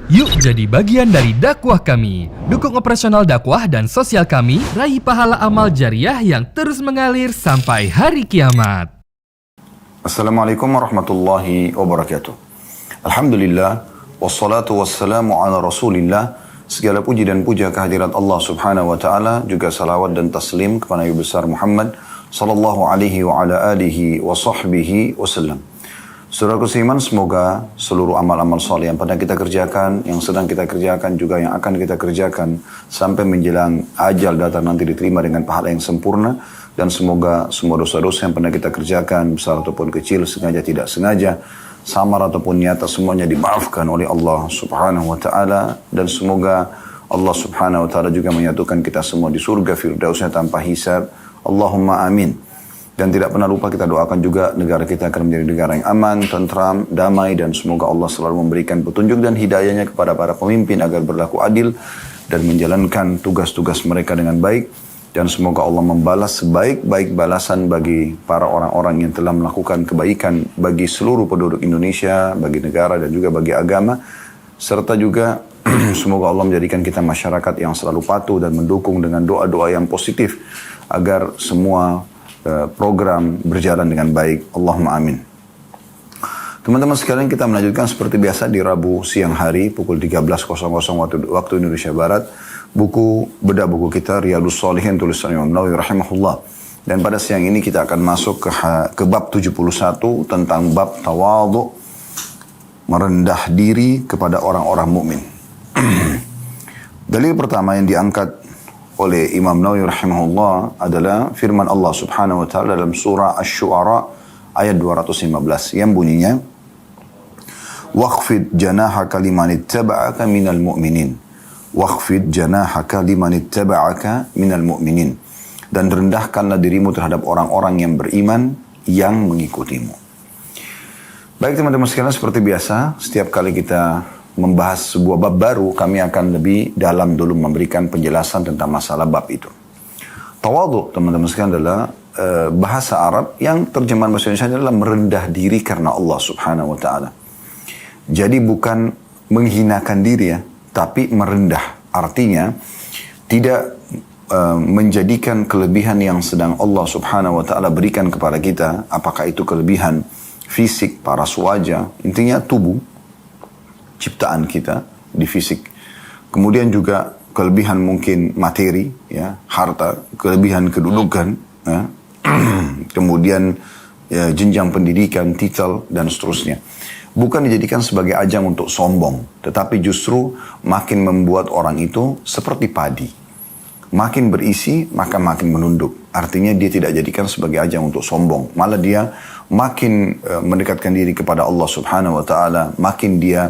Yuk jadi bagian dari dakwah kami. Dukung operasional dakwah dan sosial kami, raih pahala amal jariah yang terus mengalir sampai hari kiamat. Assalamualaikum warahmatullahi wabarakatuh. Alhamdulillah, wassalatu wassalamu ala rasulillah. Segala puji dan puja kehadirat Allah subhanahu wa ta'ala, juga salawat dan taslim kepada Nabi besar Muhammad sallallahu alaihi wa ala alihi wa sahbihi wasallam. Saudaraku seiman, semoga seluruh amal-amal soleh yang pernah kita kerjakan, yang sedang kita kerjakan, juga yang akan kita kerjakan sampai menjelang ajal datang nanti diterima dengan pahala yang sempurna. Dan semoga semua dosa-dosa yang pernah kita kerjakan, besar ataupun kecil, sengaja tidak sengaja, samar ataupun nyata, semuanya dimaafkan oleh Allah subhanahu wa ta'ala. Dan semoga Allah subhanahu wa ta'ala juga menyatukan kita semua di surga firdausnya tanpa hisab. Allahumma amin. Dan tidak pernah lupa kita doakan juga negara kita akan menjadi negara yang aman, tentram, damai, dan semoga Allah selalu memberikan petunjuk dan hidayahnya kepada para pemimpin agar berlaku adil dan menjalankan tugas-tugas mereka dengan baik. Dan semoga Allah membalas sebaik-baik balasan bagi para orang-orang yang telah melakukan kebaikan bagi seluruh penduduk Indonesia, bagi negara dan juga bagi agama. Serta juga semoga Allah menjadikan kita masyarakat yang selalu patuh dan mendukung dengan doa-doa yang positif agar semua program berjalan dengan baik. Allahumma amin. Teman-teman sekalian, kita melanjutkan seperti biasa di Rabu siang hari pukul 13.00 waktu Indonesia Barat. Bedah buku kita Riyadhus Shalihin tulisan Imam Nawawi rahimahullah. Dan pada siang ini kita akan masuk ke bab 71 tentang bab tawadhu, merendah diri kepada orang-orang mukmin. Dalil pertama yang diangkat oleh Imam Nawawi rahimahullah adalah firman Allah subhanahu wa ta'ala dalam surah Asy-Syu'ara ayat 215 yang bunyinya, "Wakhfid janahaka liman ittaba'aka minal mu'minin." Wakhfid janahaka liman ittaba'aka minal mu'minin. Dan rendahkanlah dirimu terhadap orang-orang yang beriman yang mengikutimu. Baik teman-teman sekalian, seperti biasa setiap kali kita membahas sebuah bab baru, kami akan lebih dalam dulu memberikan penjelasan tentang masalah bab itu. Tawadhu, teman-teman sekalian, adalah bahasa Arab yang terjemahan bahasa Indonesia adalah merendah diri karena Allah subhanahu wa ta'ala. Jadi bukan menghinakan diri ya, tapi merendah. Artinya tidak menjadikan kelebihan yang sedang Allah subhanahu wa ta'ala berikan kepada kita, apakah itu kelebihan fisik, paras wajah, intinya tubuh, ciptaan kita di fisik. Kemudian juga kelebihan mungkin materi, ya, harta, kelebihan kedudukan, ya. Kemudian ya, jenjang pendidikan, titel, dan seterusnya. Bukan dijadikan sebagai ajang untuk sombong, tetapi justru makin membuat orang itu seperti padi. Makin berisi, maka makin menunduk. Artinya dia tidak jadikan sebagai ajang untuk sombong. Malah dia makin mendekatkan diri kepada Allah subhanahu wa ta'ala, makin dia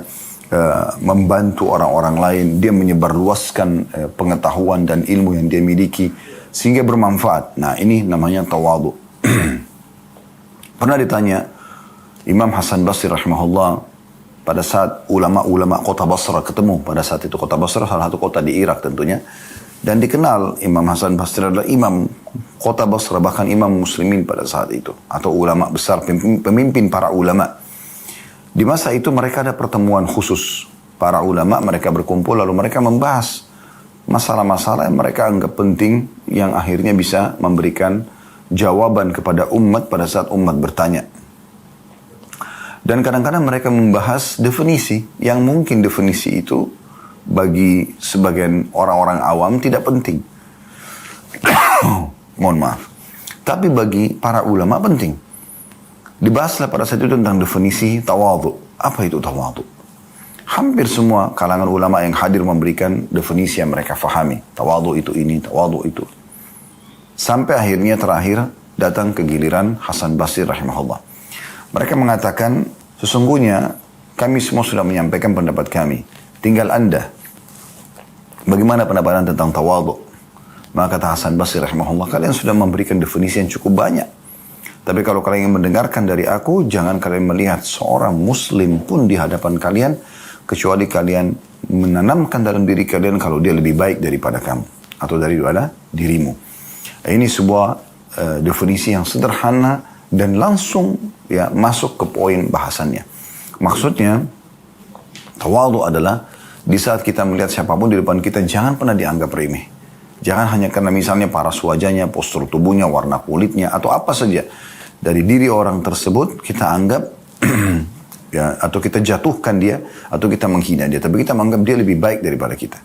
membantu orang-orang lain, dia menyebarluaskan pengetahuan dan ilmu yang dia miliki sehingga bermanfaat. Nah, ini namanya tawadhu. Pernah ditanya Imam Hasan Basri rahimahullah pada saat ulama-ulama kota Basra ketemu. Pada saat itu kota Basra salah satu kota di Irak tentunya, dan dikenal Imam Hasan Basri adalah imam kota Basra, bahkan imam muslimin pada saat itu, atau ulama besar, pemimpin para ulama. Di masa itu mereka ada pertemuan khusus. Para ulama mereka berkumpul lalu mereka membahas masalah-masalah yang mereka anggap penting yang akhirnya bisa memberikan jawaban kepada umat pada saat umat bertanya. Dan kadang-kadang mereka membahas definisi yang mungkin definisi itu bagi sebagian orang-orang awam tidak penting. Mohon maaf. Tapi bagi para ulama penting. Dibahaslah pada saat itu tentang definisi tawadhu. Apa itu tawadhu? Hampir semua kalangan ulama yang hadir memberikan definisi yang mereka fahami. Tawadhu itu ini, tawadhu itu. Sampai akhirnya terakhir datang ke giliran Hasan Basri rahimahullah. Mereka mengatakan, sesungguhnya kami semua sudah menyampaikan pendapat kami. Tinggal Anda. Bagaimana pendapat Anda tentang tawadhu? Maka kata Hasan Basri rahimahullah, kalian sudah memberikan definisi yang cukup banyak. Tapi kalau kalian ingin mendengarkan dari aku, jangan kalian melihat seorang muslim pun di hadapan kalian, kecuali kalian menanamkan dalam diri kalian kalau dia lebih baik daripada kamu, atau daripada dirimu. Ini sebuah definisi yang sederhana dan langsung ya masuk ke poin bahasannya. Maksudnya, tawadhu adalah di saat kita melihat siapapun di depan kita, jangan pernah dianggap remeh. Jangan hanya karena misalnya paras wajahnya, postur tubuhnya, warna kulitnya, atau apa saja. Dari diri orang tersebut, kita anggap, ya, atau kita jatuhkan dia, atau kita menghina dia. Tapi kita menganggap dia lebih baik daripada kita.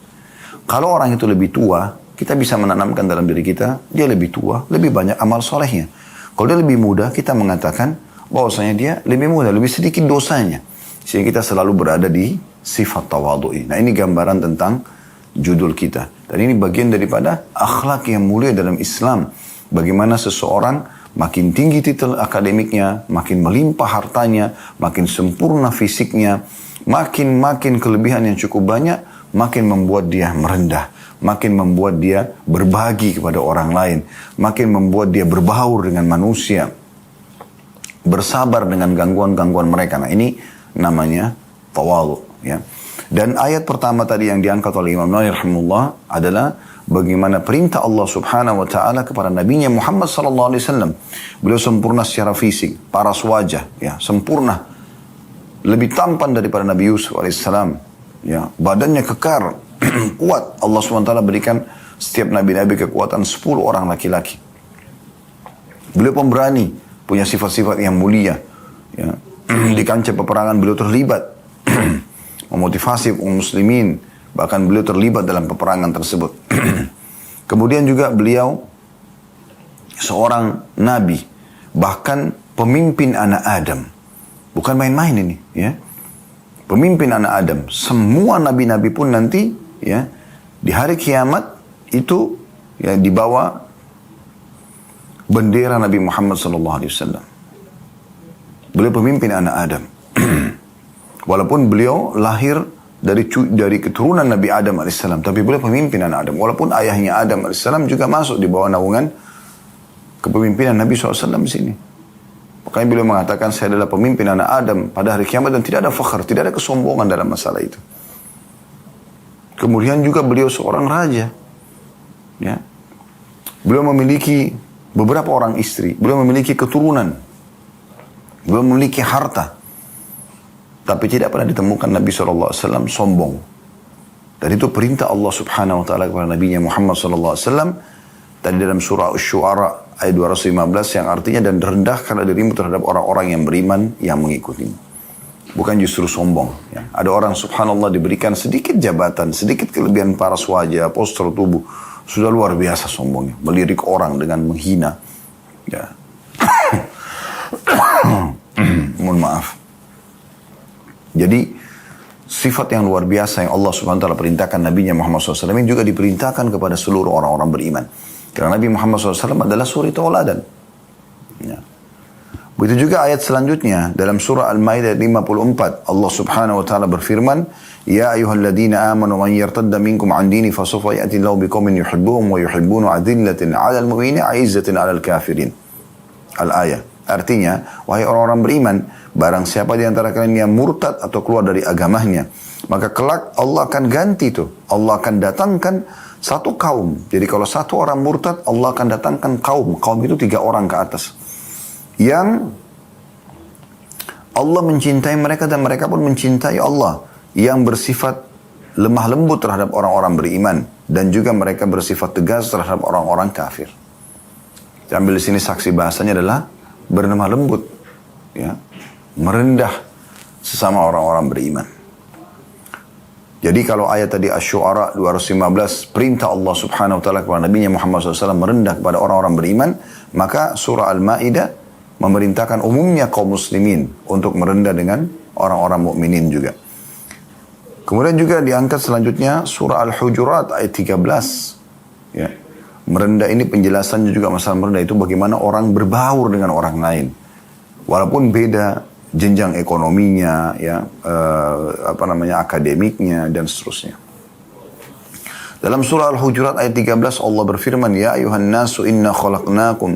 Kalau orang itu lebih tua, kita bisa menanamkan dalam diri kita, dia lebih tua, lebih banyak amal solehnya. Kalau dia lebih muda, kita mengatakan bahwasanya dia lebih muda, lebih sedikit dosanya. Sehingga kita selalu berada di sifat tawadhu'i. Nah, ini gambaran tentang judul kita. Dan ini bagian daripada akhlak yang mulia dalam Islam. Bagaimana seseorang makin tinggi titel akademiknya, makin melimpah hartanya, makin sempurna fisiknya, makin kelebihan yang cukup banyak, makin membuat dia merendah, makin membuat dia berbagi kepada orang lain, makin membuat dia berbaur dengan manusia, bersabar dengan gangguan-gangguan mereka. Nah, ini namanya tawadhu, ya. Dan ayat pertama tadi yang diangkat oleh Imam Nawawi rahimahullah adalah bagaimana perintah Allah Subhanahu wa taala kepada Nabi-Nya Muhammad sallallahu alaihi wasallam. Beliau sempurna secara fisik, paras wajah, ya, sempurna. Lebih tampan daripada Nabi Yusuf alaihissalam. Ya, badannya kekar, kuat. Allah SWT berikan setiap nabi-nabi kekuatan 10 orang laki-laki. Beliau pemberani, punya sifat-sifat yang mulia. Ya. Di kancah peperangan beliau terlibat, memotivasi kaum muslimin, bahkan beliau terlibat dalam peperangan tersebut. Kemudian juga beliau seorang nabi, bahkan pemimpin anak Adam. Bukan main-main ini, ya. Pemimpin anak Adam. Semua nabi-nabi pun nanti, ya, di hari kiamat itu, ya, dibawa bendera Nabi Muhammad SAW. Beliau pemimpin anak Adam. Walaupun beliau lahir dari keturunan Nabi Adam AS, tapi beliau pemimpin anak Adam. Walaupun ayahnya Adam AS juga masuk di bawah naungan kepemimpinan Nabi SAW di sini. Makanya beliau mengatakan, saya adalah pemimpin anak Adam pada hari kiamat, dan tidak ada fakhr, tidak ada kesombongan dalam masalah itu. Kemudian juga beliau seorang raja. Ya. Beliau memiliki beberapa orang istri. Beliau memiliki keturunan. Beliau memiliki harta. Tapi tidak pernah ditemukan Nabi SAW sombong. Dan itu perintah Allah Subhanahu Wa Taala kepada Nabi Muhammad SAW. Tadi dalam surah Asy-Syu'ara ayat 215 yang artinya, dan rendahkanlah dirimu terhadap orang-orang yang beriman yang mengikutimu. Bukan justru sombong. Ya. Ada orang subhanallah diberikan sedikit jabatan, sedikit kelebihan paras wajah, postur tubuh, sudah luar biasa sombongnya. Melirik orang dengan menghina. Ya. Mohon maaf. Jadi sifat yang luar biasa yang Allah subhanahu wa ta'ala perintahkan Nabi-Nya Muhammad SAW ini juga diperintahkan kepada seluruh orang-orang beriman. Karena Nabi Muhammad SAW adalah suri tauladan. Ya. Begitu juga ayat selanjutnya dalam surah Al-Maidah 54. Allah subhanahu wa ta'ala berfirman, Ya ayuhalladzina amanu man yartadda minkum an dini fasawfa ya'ti Allahu biqaumin yuhibbuhum wa yuhibbunu adillatin 'alal mu'minina 'izzatin 'alal kafirin. Al-ayah. Artinya, wahai orang-orang beriman, barang siapa di antara kalian yang murtad atau keluar dari agamanya, maka kelak Allah akan ganti itu. Allah akan datangkan satu kaum. Jadi kalau satu orang murtad, Allah akan datangkan kaum. Kaum itu 3 orang ke atas. Yang Allah mencintai mereka dan mereka pun mencintai Allah. Yang bersifat lemah lembut terhadap orang-orang beriman. Dan juga mereka bersifat tegas terhadap orang-orang kafir. Ambil di sini saksi bahasanya adalah berlemah lembut. Ya, merendah sesama orang-orang beriman. Jadi kalau ayat tadi Asy-Syu'ara 215 perintah Allah Subhanahu wa taala kepada Nabi-Nya Muhammad SAW merendah kepada orang-orang beriman, maka surah Al-Maidah memerintahkan umumnya kaum muslimin untuk merendah dengan orang-orang mukminin juga. Kemudian juga diangkat selanjutnya surah Al-Hujurat ayat 13. Ya. Merendah ini penjelasannya juga masalah merendah itu bagaimana orang berbaur dengan orang lain. Walaupun beda jenjang ekonominya, ya, akademiknya dan seterusnya. Dalam surah Al-Hujurat ayat 13 Allah berfirman, Ya ayuhan nasu inna khalaqnakum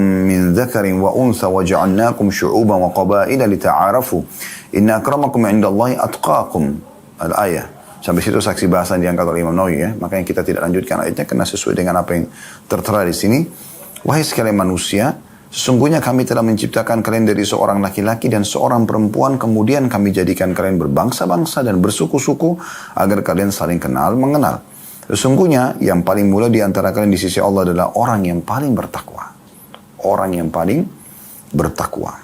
min dzakarin wa untha wa ja'alnakum syu'uban wa qabaila lita'arafu inna akramakum 'indallahi atqakum. Al-ayah. Sampai situ saksi bahasan diangkat oleh Imam Nawawi, ya. Makanya kita tidak lanjutkan ayatnya karena sesuai dengan apa yang tertera di sini. Wahai sekalian manusia, Sesungguhnya kami telah menciptakan kalian dari seorang laki-laki dan seorang perempuan, kemudian kami jadikan kalian berbangsa-bangsa dan bersuku-suku agar kalian saling kenal mengenal. Sesungguhnya yang paling mulia di antara kalian di sisi Allah adalah orang yang paling bertakwa. Orang yang paling bertakwa.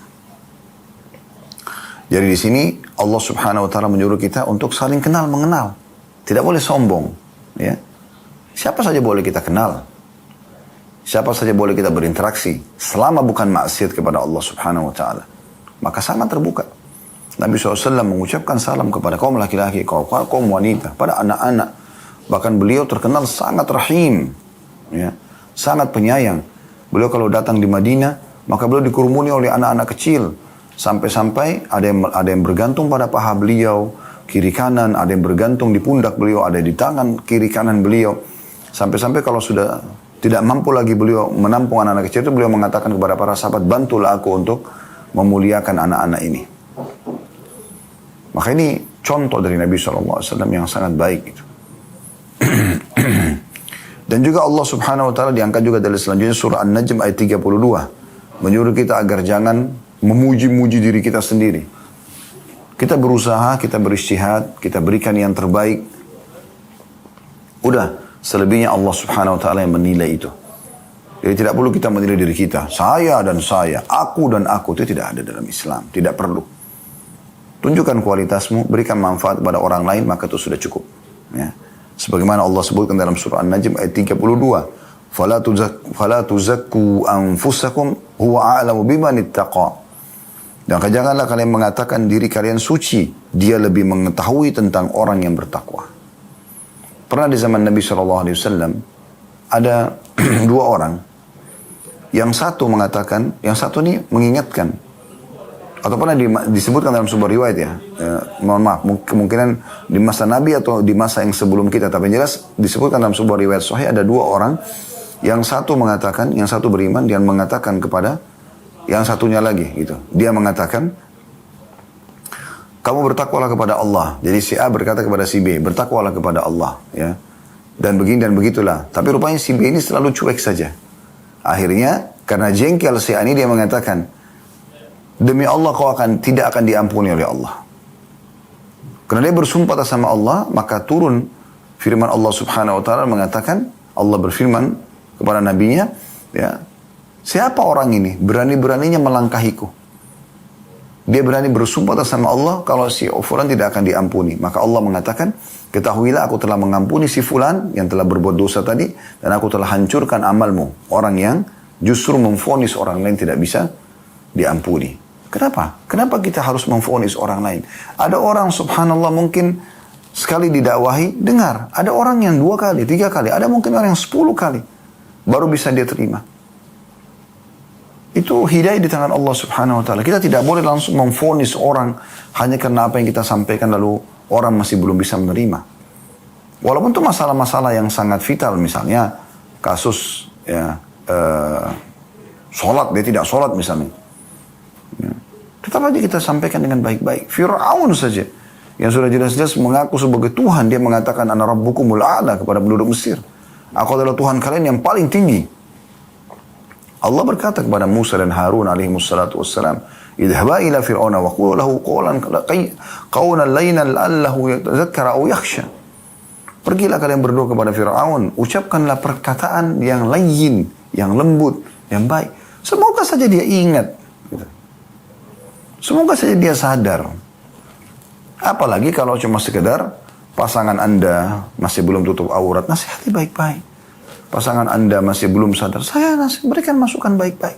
Jadi di sini Allah Subhanahu wa taala menyuruh kita untuk saling kenal mengenal. Tidak boleh sombong, ya. Siapa saja boleh kita kenal. Siapa saja boleh kita berinteraksi selama bukan maksiat kepada Allah Subhanahu wa taala. Maka sama terbuka. Nabi SAW mengucapkan salam kepada kaum laki-laki, kaum wanita, pada anak-anak. Bahkan beliau terkenal sangat rahim, ya, sangat penyayang. Beliau kalau datang di Madinah, maka beliau dikerumuni oleh anak-anak kecil. Sampai-sampai ada yang bergantung pada paha beliau, kiri kanan, ada yang bergantung di pundak beliau, ada di tangan kiri kanan beliau. Sampai-sampai kalau sudah tidak mampu lagi beliau menampung anak-anak kecil itu, beliau mengatakan kepada para sahabat, bantulah aku untuk memuliakan anak-anak ini. Maka ini contoh dari Nabi SAW yang sangat baik itu. Dan juga Allah Subhanahu wa taala diangkat juga dari selanjutnya surah An-Najm ayat 32. Menyuruh kita agar jangan memuji-muji diri kita sendiri. Kita berusaha, kita beristihad, kita berikan yang terbaik. Udah, selebihnya Allah Subhanahu wa taala yang menilai itu. Jadi tidak perlu kita menilai diri kita. Saya dan saya, aku dan aku, itu tidak ada dalam Islam. Tidak perlu. Tunjukkan kualitasmu, berikan manfaat kepada orang lain, maka itu sudah cukup. Ya. Sebagaimana Allah sebutkan dalam surah An-Najm ayat 32. Fala tuzakku anfusakum huwa a'lamu biman ittaqa. Dan janganlah kalian mengatakan diri kalian suci. Dia lebih mengetahui tentang orang yang bertakwa. Pernah di zaman Nabi SAW ada dua orang. Yang satu mengatakan, yang satu ini mengingatkan. Atau pernah disebutkan dalam sebuah riwayat ya. Mohon maaf, kemungkinan di masa Nabi atau di masa yang sebelum kita. Tapi yang jelas disebutkan dalam sebuah riwayat sahih ada dua orang. Yang satu mengatakan, yang satu beriman dan mengatakan kepada yang satunya lagi gitu. Dia mengatakan, kamu bertakwalah kepada Allah. Jadi si A berkata kepada si B, bertakwalah kepada Allah. Ya. Dan begini dan begitulah. Tapi rupanya si B ini selalu cuek saja. Akhirnya karena jengkel si A ini dia mengatakan, demi Allah kau tidak akan diampuni oleh Allah. Karena dia bersumpah atas nama Allah, maka turun firman Allah Subhanahu wa taala mengatakan, Allah berfirman kepada nabinya, ya, siapa orang ini berani-beraninya melangkahiku? Dia berani bersumpah atas nama Allah kalau si fulan tidak akan diampuni. Maka Allah mengatakan, ketahuilah aku telah mengampuni si fulan yang telah berbuat dosa tadi, dan aku telah hancurkan amalmu. Orang yang justru memvonis orang lain tidak bisa diampuni. Kenapa? Kenapa kita harus memvonis orang lain? Ada orang subhanallah mungkin sekali didakwahi, dengar. Ada orang yang 2 kali, 3 kali. Ada mungkin orang yang 10 kali. Baru bisa dia terima. Itu hidayah di tangan Allah Subhanahu wa taala. Kita tidak boleh langsung memvonis orang hanya karena apa yang kita sampaikan lalu orang masih belum bisa menerima. Walaupun itu masalah-masalah yang sangat vital, misalnya kasus ya sholat, dia tidak sholat misalnya. Ya. Tetap aja kita sampaikan dengan baik-baik. Fir'aun saja yang sudah jelas-jelas mengaku sebagai Tuhan, dia mengatakan ana rabbukumul a'la kepada penduduk Mesir. Aku adalah Tuhan kalian yang paling tinggi. Allah berkata kepada Musa dan Harun alaihi wassalatu wassalam, idhaba ila fir'auna wa qul lahu qawlan layyinan la'allahu yatadhakkara aw yakhsha. Pergilah kalian berdua kepada Fir'aun, ucapkanlah perkataan yang layyin, yang lembut, yang baik. Semoga saja dia ingat. Semoga saja dia sadar. Apalagi kalau cuma sekedar pasangan Anda masih belum tutup aurat, nasihati baik-baik. Pasangan Anda masih belum sadar, saya berikan masukan baik-baik.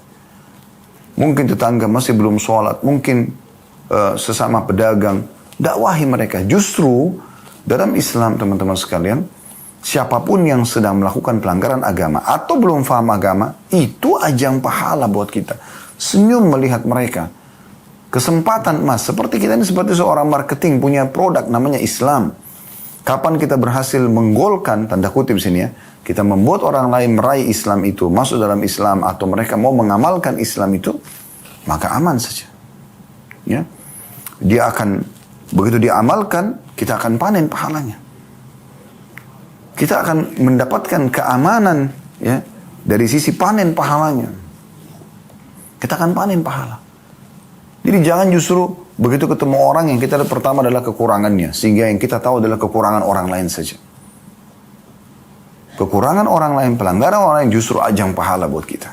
Mungkin tetangga masih belum sholat, mungkin sesama pedagang, dakwahi mereka. Justru dalam Islam teman-teman sekalian, siapapun yang sedang melakukan pelanggaran agama atau belum paham agama, itu ajang pahala buat kita. Senyum melihat mereka. Kesempatan emas, seperti kita ini seperti seorang marketing punya produk namanya Islam. Kapan kita berhasil menggolkan, tanda kutip sini ya, kita membuat orang lain meraih Islam itu, masuk dalam Islam, atau mereka mau mengamalkan Islam itu, maka aman saja. Ya, dia akan, begitu dia amalkan, kita akan panen pahalanya. Kita akan mendapatkan keamanan ya dari sisi panen pahalanya. kita akan panen pahala. Jadi jangan justru begitu ketemu orang yang kita lihat pertama adalah kekurangannya, sehingga yang kita tahu adalah kekurangan orang lain saja. Kekurangan orang lain, pelanggaran orang lain justru ajang pahala buat kita.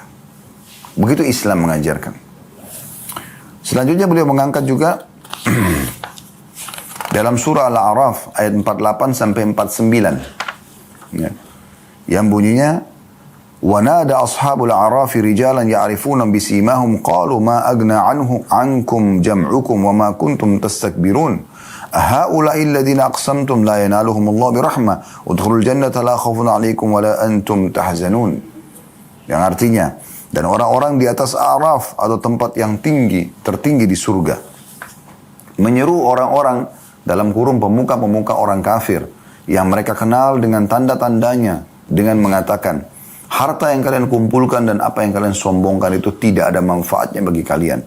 Begitu Islam mengajarkan. Selanjutnya beliau mengangkat juga dalam surah Al-A'raf ayat 48 sampai 49. Ya. Yang bunyinya وَنَادَ أَصْحَابُ الْأَعْرَافِ رِجَالًا يَعْرِفُونَ بِسِيمَاهُمْ قَالُوا مَا أَغْنَى عَنْكُمْ جَمْعُكُمْ وَمَا كُنْتُمْ تَسْتَكْبِرُونَ أَهَؤُلَاءِ الَّذِينَ أَقْسَمْتُمْ لَا يَنَالُهُمُ اللَّهُ بِرَحْمَةٍ وَادْخُلُوا الْجَنَّةَ لَا خَوْفٌ عَلَيْكُمْ وَلَا أَنْتُمْ تَحْزَنُونَ. Yang artinya, dan orang-orang di atas A'raf atau tempat yang tinggi, tertinggi di surga, menyeru orang-orang dalam kurung pemuka-pemuka orang kafir yang mereka kenal dengan tanda-tandanya dengan mengatakan, harta yang kalian kumpulkan dan apa yang kalian sombongkan itu tidak ada manfaatnya bagi kalian.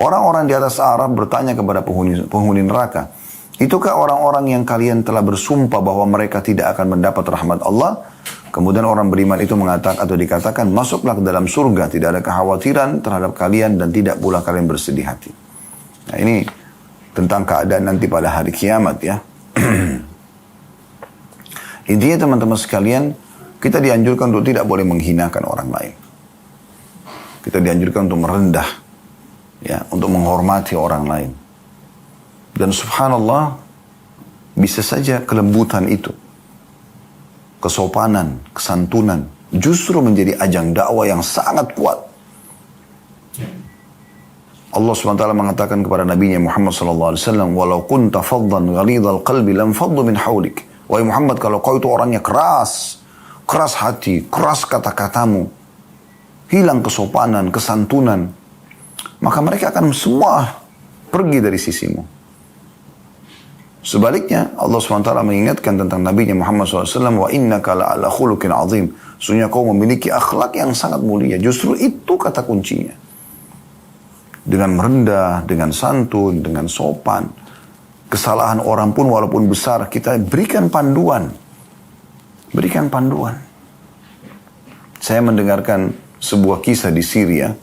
Orang-orang di atas A'raf bertanya kepada penghuni neraka, itukah orang-orang yang kalian telah bersumpah bahwa mereka tidak akan mendapat rahmat Allah? Kemudian orang beriman itu mengatakan atau dikatakan, masuklah ke dalam surga, tidak ada kekhawatiran terhadap kalian dan tidak pula kalian bersedih hati. Nah, ini tentang keadaan nanti pada hari kiamat ya. Intinya teman-teman sekalian, kita dianjurkan untuk tidak boleh menghinakan orang lain. Kita dianjurkan untuk merendah, ya, untuk menghormati orang lain. Dan subhanallah, bisa saja kelembutan itu, kesopanan, kesantunan, justru menjadi ajang dakwah yang sangat kuat. Allah SWT mengatakan kepada Nabi Muhammad SAW, walau kunta faddan ghalidhal qalbi lam faddu min hawlik. Wahai Muhammad, kalau kau itu orangnya keras hati, keras kata-katamu, hilang kesopanan, kesantunan, maka mereka akan semua pergi dari sisimu. Sebaliknya, Allah SWT mengingatkan tentang Nabi Muhammad SAW, wa innaka la'ala khuluqin azim. Sesungguhnya kau memiliki akhlak yang sangat mulia. Justru itu kata kuncinya. Dengan merendah, dengan santun, dengan sopan. Kesalahan orang pun walaupun besar, kita berikan panduan. Berikan panduan. Saya mendengarkan sebuah kisah di Syria.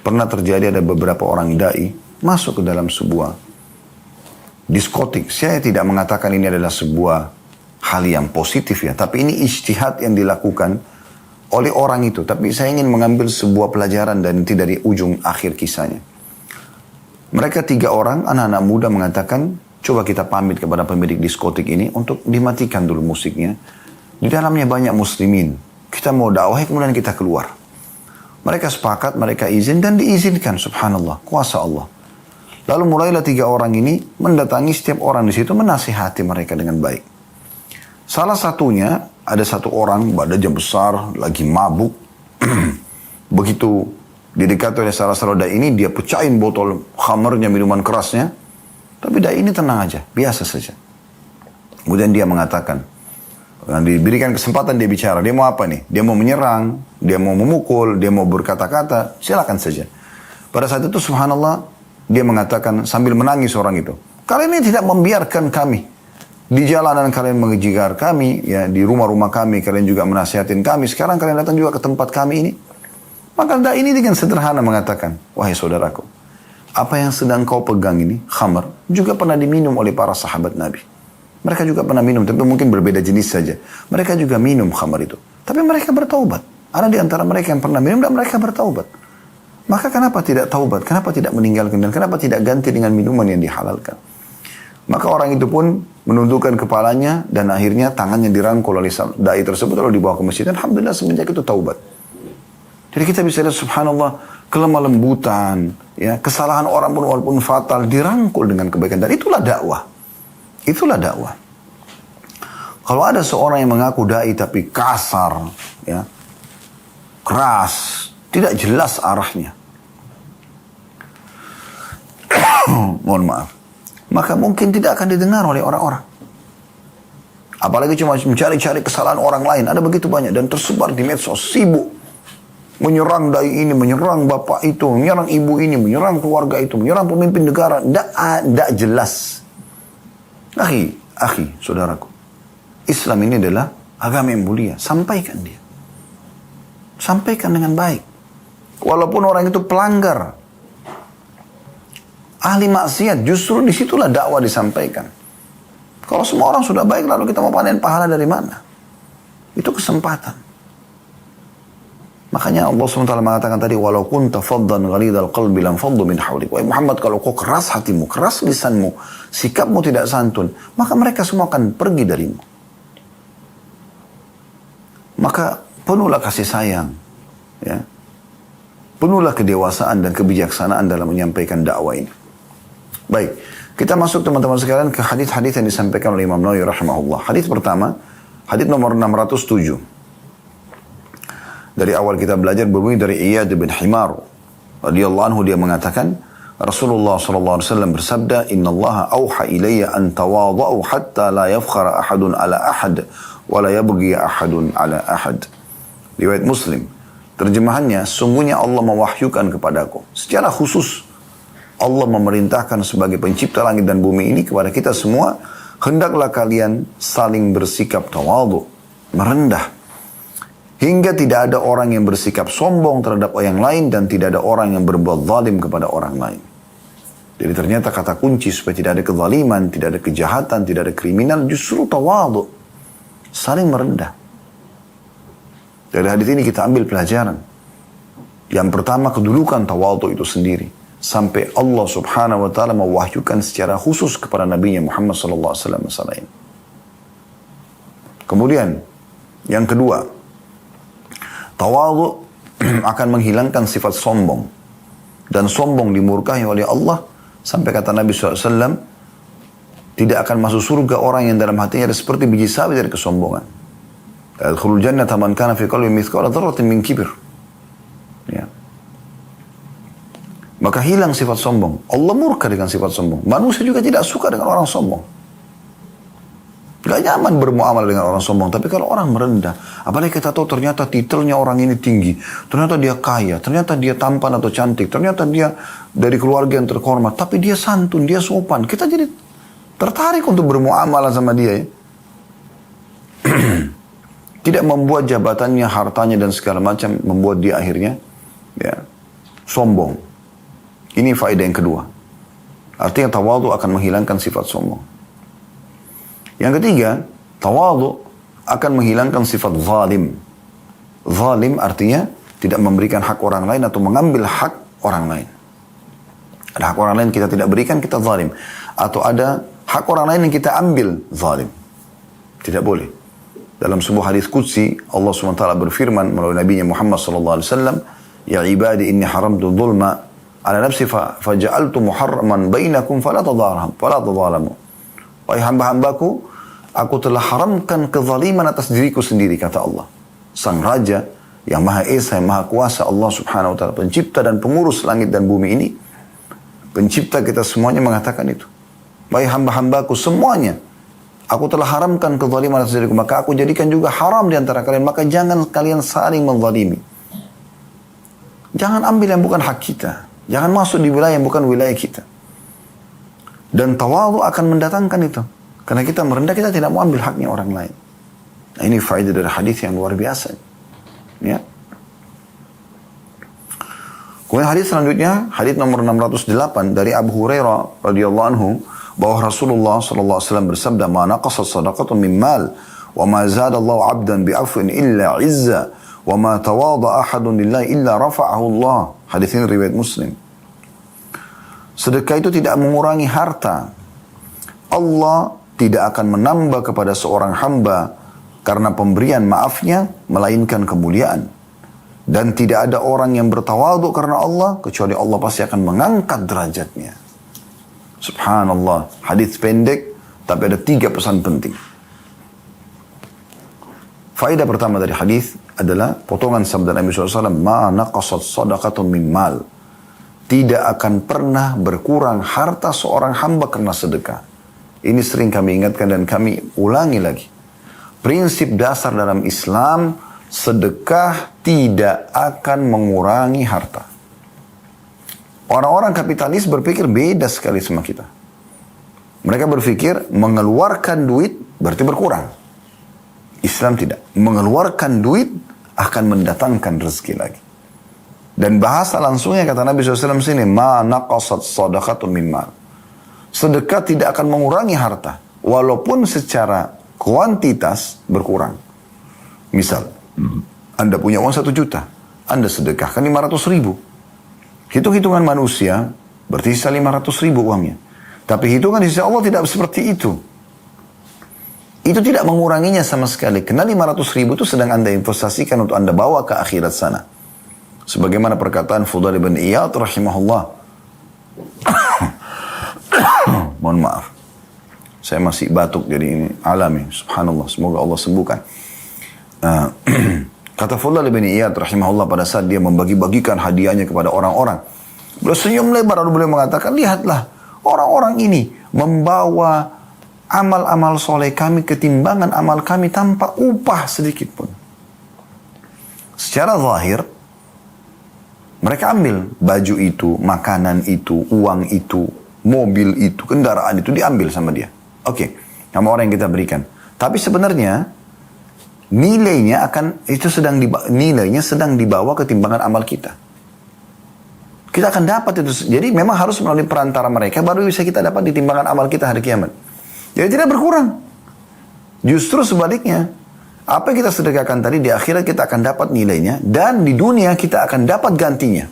Pernah terjadi ada beberapa orang da'i masuk ke dalam sebuah diskotik. Saya tidak mengatakan ini adalah sebuah hal yang positif ya. Tapi ini ijtihad yang dilakukan oleh orang itu. Tapi saya ingin mengambil sebuah pelajaran dan itu dari ujung akhir kisahnya. Mereka 3 orang, anak-anak muda mengatakan, coba kita pamit kepada pemilik diskotik ini untuk dimatikan dulu musiknya. Di dalamnya banyak muslimin. Kita mau dakwah, kemudian kita keluar. Mereka sepakat, mereka izin dan diizinkan, subhanallah, kuasa Allah. Lalu mulailah 3 orang ini mendatangi setiap orang di situ, menasihati mereka dengan baik. Salah satunya, ada 1 orang badannya besar, lagi mabuk. Begitu didekati oleh salah satu dai ini, dia pecahin botol khamernya, minuman kerasnya. Tapi dai ini tenang aja, biasa saja. Kemudian dia mengatakan, diberikan kesempatan dia bicara, dia mau apa nih? Dia mau menyerang, dia mau memukul, dia mau berkata-kata, silakan saja. Pada saat itu subhanallah, dia mengatakan sambil menangis orang itu, kalian ini tidak membiarkan kami. Di jalanan kalian mengejar kami, ya di rumah-rumah kami kalian juga menasihatin kami. Sekarang kalian datang juga ke tempat kami ini. Maka dai ini dengan sederhana mengatakan, wahai saudaraku, apa yang sedang kau pegang ini, khamar, juga pernah diminum oleh para sahabat Nabi. Mereka juga pernah minum, tapi mungkin berbeda jenis saja. Mereka juga minum khamar itu. Tapi mereka bertaubat. Ada di antara mereka yang pernah minum dan mereka bertaubat. Maka kenapa tidak taubat? Kenapa tidak meninggalkan? Dan kenapa tidak ganti dengan minuman yang dihalalkan? Maka orang itu pun menundukkan kepalanya dan akhirnya tangannya dirangkul oleh dai tersebut lalu dibawa ke masjid. Dan alhamdulillah semenjak itu taubat. Jadi kita bisa lihat subhanallah kelemah lembutan, ya, kesalahan orang pun walaupun fatal dirangkul dengan kebaikan. Dan itulah dakwah. Itulah dakwah. Kalau ada seorang yang mengaku dai tapi kasar, ya, keras, tidak jelas arahnya. Mohon maaf. Maka mungkin tidak akan didengar oleh orang-orang. Apalagi cuma mencari-cari kesalahan orang lain. Ada begitu banyak dan tersebar di medsos, sibuk. Menyerang dai ini, menyerang bapak itu, menyerang ibu ini, menyerang keluarga itu, menyerang pemimpin negara. Tidak jelas. Akhi, saudaraku. Islam ini adalah agama yang mulia. Sampaikan dia. Sampaikan dengan baik. Walaupun orang itu pelanggar, ahli maksiat, justru disitulah dakwah disampaikan. Kalau semua orang sudah baik, lalu kita mau panen pahala dari mana? Itu kesempatan. Makanya Allah SWT mengatakan tadi, walau kunta faddan ghalidhal qalbi lam faddu min hawlik. Wahai Muhammad, kalau kau keras hatimu, keras lisanmu, sikapmu tidak santun, maka mereka semua akan pergi darimu. Maka penuhlah kasih sayang, ya. Penuhlah kedewasaan dan kebijaksanaan dalam menyampaikan dakwah ini. Baik, kita masuk teman-teman sekalian ke hadis-hadis yang disampaikan oleh Imam Nawawi rahimahullah. Hadis pertama, hadis nomor 607. Dari awal kita belajar berbunyi dari Iyad bin Himar radhiyallahu anhu, dia mengatakan Rasulullah sallallahu alaihi wasallam bersabda, "Innallaha auha ilayya an tawadhu hatta la yafkhara ahadun ala ahad wa la yabghi ahadun ala ahad." Riwayat Muslim. Terjemahannya, sungguhnya Allah mewahyukan kepadaku. Secara khusus Allah memerintahkan sebagai pencipta langit dan bumi ini kepada kita semua, hendaklah kalian saling bersikap tawadhu, merendah. Hingga tidak ada orang yang bersikap sombong terhadap yang lain dan tidak ada orang yang berbuat zalim kepada orang lain. Jadi ternyata kata kunci supaya tidak ada kezaliman, tidak ada kejahatan, tidak ada kriminal, justru tawadhu. Saling merendah. Dari hadis ini kita ambil pelajaran. Yang pertama, kedudukan tawadhu itu sendiri. Sampai Allah subhanahu wa ta'ala mewahyukan secara khusus kepada Nabi Muhammad sallallahu alaihi wasallam masalah ini. Kemudian, yang kedua, tawadhu akan menghilangkan sifat sombong. Dan sombong dimurkahi oleh Allah. Sampai kata Nabi SAW, tidak akan masuk surga orang yang dalam hatinya ada seperti biji sawi dari kesombongan. Yadkhulul jannata man kana fi qalbihi mithqala dzarratin min kibr. Ya. Maka hilang sifat sombong. Allah murka dengan sifat sombong. Manusia juga tidak suka dengan orang sombong. Gak nyaman bermuamalah dengan orang sombong. Tapi kalau orang merendah, apalagi kita tahu ternyata titelnya orang ini tinggi, ternyata dia kaya, ternyata dia tampan atau cantik, ternyata dia dari keluarga yang terhormat, tapi dia santun, dia sopan, kita jadi tertarik untuk bermuamalah sama dia, ya. Tidak membuat jabatannya, hartanya dan segala macam membuat dia akhirnya ya sombong. Ini faedah yang kedua. Artinya tawadhu akan menghilangkan sifat sombong. Yang ketiga, tawadhu akan menghilangkan sifat zalim. Zalim artinya tidak memberikan hak orang lain atau mengambil hak orang lain. Ada hak orang lain kita tidak berikan, kita zalim. Atau ada hak orang lain yang kita ambil, zalim. Tidak boleh. Dalam sebuah hadis qudsi, Allah SWT berfirman melalui Nabi Muhammad SAW, "Ya ibadi inni haramtu dhulma ala nafsi faja'altu muharraman bainakum fala tadhalamu." Wahai hamba-hambaku, aku telah haramkan kezaliman atas diriku sendiri, kata Allah. Sang Raja yang Maha Esa, yang Maha Kuasa, Allah Subhanahu wa Ta'ala, pencipta dan pengurus langit dan bumi ini, pencipta kita semuanya mengatakan itu. Wahai hamba-hambaku semuanya, aku telah haramkan kezaliman atas diriku, maka aku jadikan juga haram di antara kalian, maka jangan kalian saling menzalimi. Jangan ambil yang bukan hak kita. Jangan masuk di wilayah yang bukan wilayah kita. Dan tawadhu akan mendatangkan itu. Karena kita merendah, kita tidak mau ambil haknya orang lain. Nah, ini faedah dari hadis yang luar biasa. Ya. Kemudian hadis selanjutnya, hadis nomor 608 dari Abu Hurairah radhiyallahu anhu, bahwa Rasulullah sallallahu alaihi wasallam bersabda, "Ma naqasat shadaqatun min mal, wa ma zada Allahu 'abdan bi 'afwin illa 'izza, wa ma tawadha ahadun lillahi illa rafa'ahu Allah." Hadis ini riwayat Muslim. Sedekah itu tidak mengurangi harta. Allah tidak akan menambah kepada seorang hamba karena pemberian maafnya, melainkan kemuliaan. Dan tidak ada orang yang bertawadhu karena Allah, kecuali Allah pasti akan mengangkat derajatnya. Subhanallah. Hadis pendek, tapi ada 3 pesan penting. Faedah pertama dari hadis adalah potongan sabda Nabi SAW, "Ma naqasat sadaqatun min mal." Tidak akan pernah berkurang harta seorang hamba karena sedekah. Ini sering kami ingatkan dan kami ulangi lagi. Prinsip dasar dalam Islam, sedekah tidak akan mengurangi harta. Orang-orang kapitalis berpikir beda sekali sama kita. Mereka berpikir mengeluarkan duit berarti berkurang. Islam tidak. Mengeluarkan duit akan mendatangkan rezeki lagi. Dan bahasa langsungnya kata Nabi SAW sini, ma naqasat sadaqatun min mal. Sedekah tidak akan mengurangi harta, walaupun secara kuantitas berkurang. Misal, Anda punya uang 1 juta, Anda sedekahkan 500 ribu. Hitung-hitungan manusia, berarti sisa 500 ribu uangnya. Tapi hitungan di sisi Allah tidak seperti itu. Itu tidak menguranginya sama sekali. Karena 500 ribu itu sedang Anda investasikan untuk Anda bawa ke akhirat sana. Sebagaimana perkataan Fudail bin Iyad rahimahullah. Mohon maaf. Saya masih batuk jadi ini alami. Subhanallah. Semoga Allah sembuhkan. Kata Fudail bin Iyad rahimahullah pada saat dia membagi-bagikan hadiahnya kepada orang-orang. Beliau senyum lebar lalu beliau mengatakan, lihatlah orang-orang ini membawa amal-amal soleh kami ketimbangan amal kami tanpa upah sedikit pun. Secara zahir, mereka ambil baju itu, makanan itu, uang itu, mobil itu, kendaraan itu diambil sama dia. Oke, sama orang yang kita berikan. Tapi sebenarnya nilainya nilainya sedang dibawa ke timbangan amal kita. Kita akan dapat itu. Jadi memang harus melalui perantara mereka baru bisa kita dapat di timbangan amal kita hari kiamat. Jadi tidak berkurang. Justru sebaliknya, apa yang kita sedekahkan tadi di akhirat kita akan dapat nilainya dan di dunia kita akan dapat gantinya.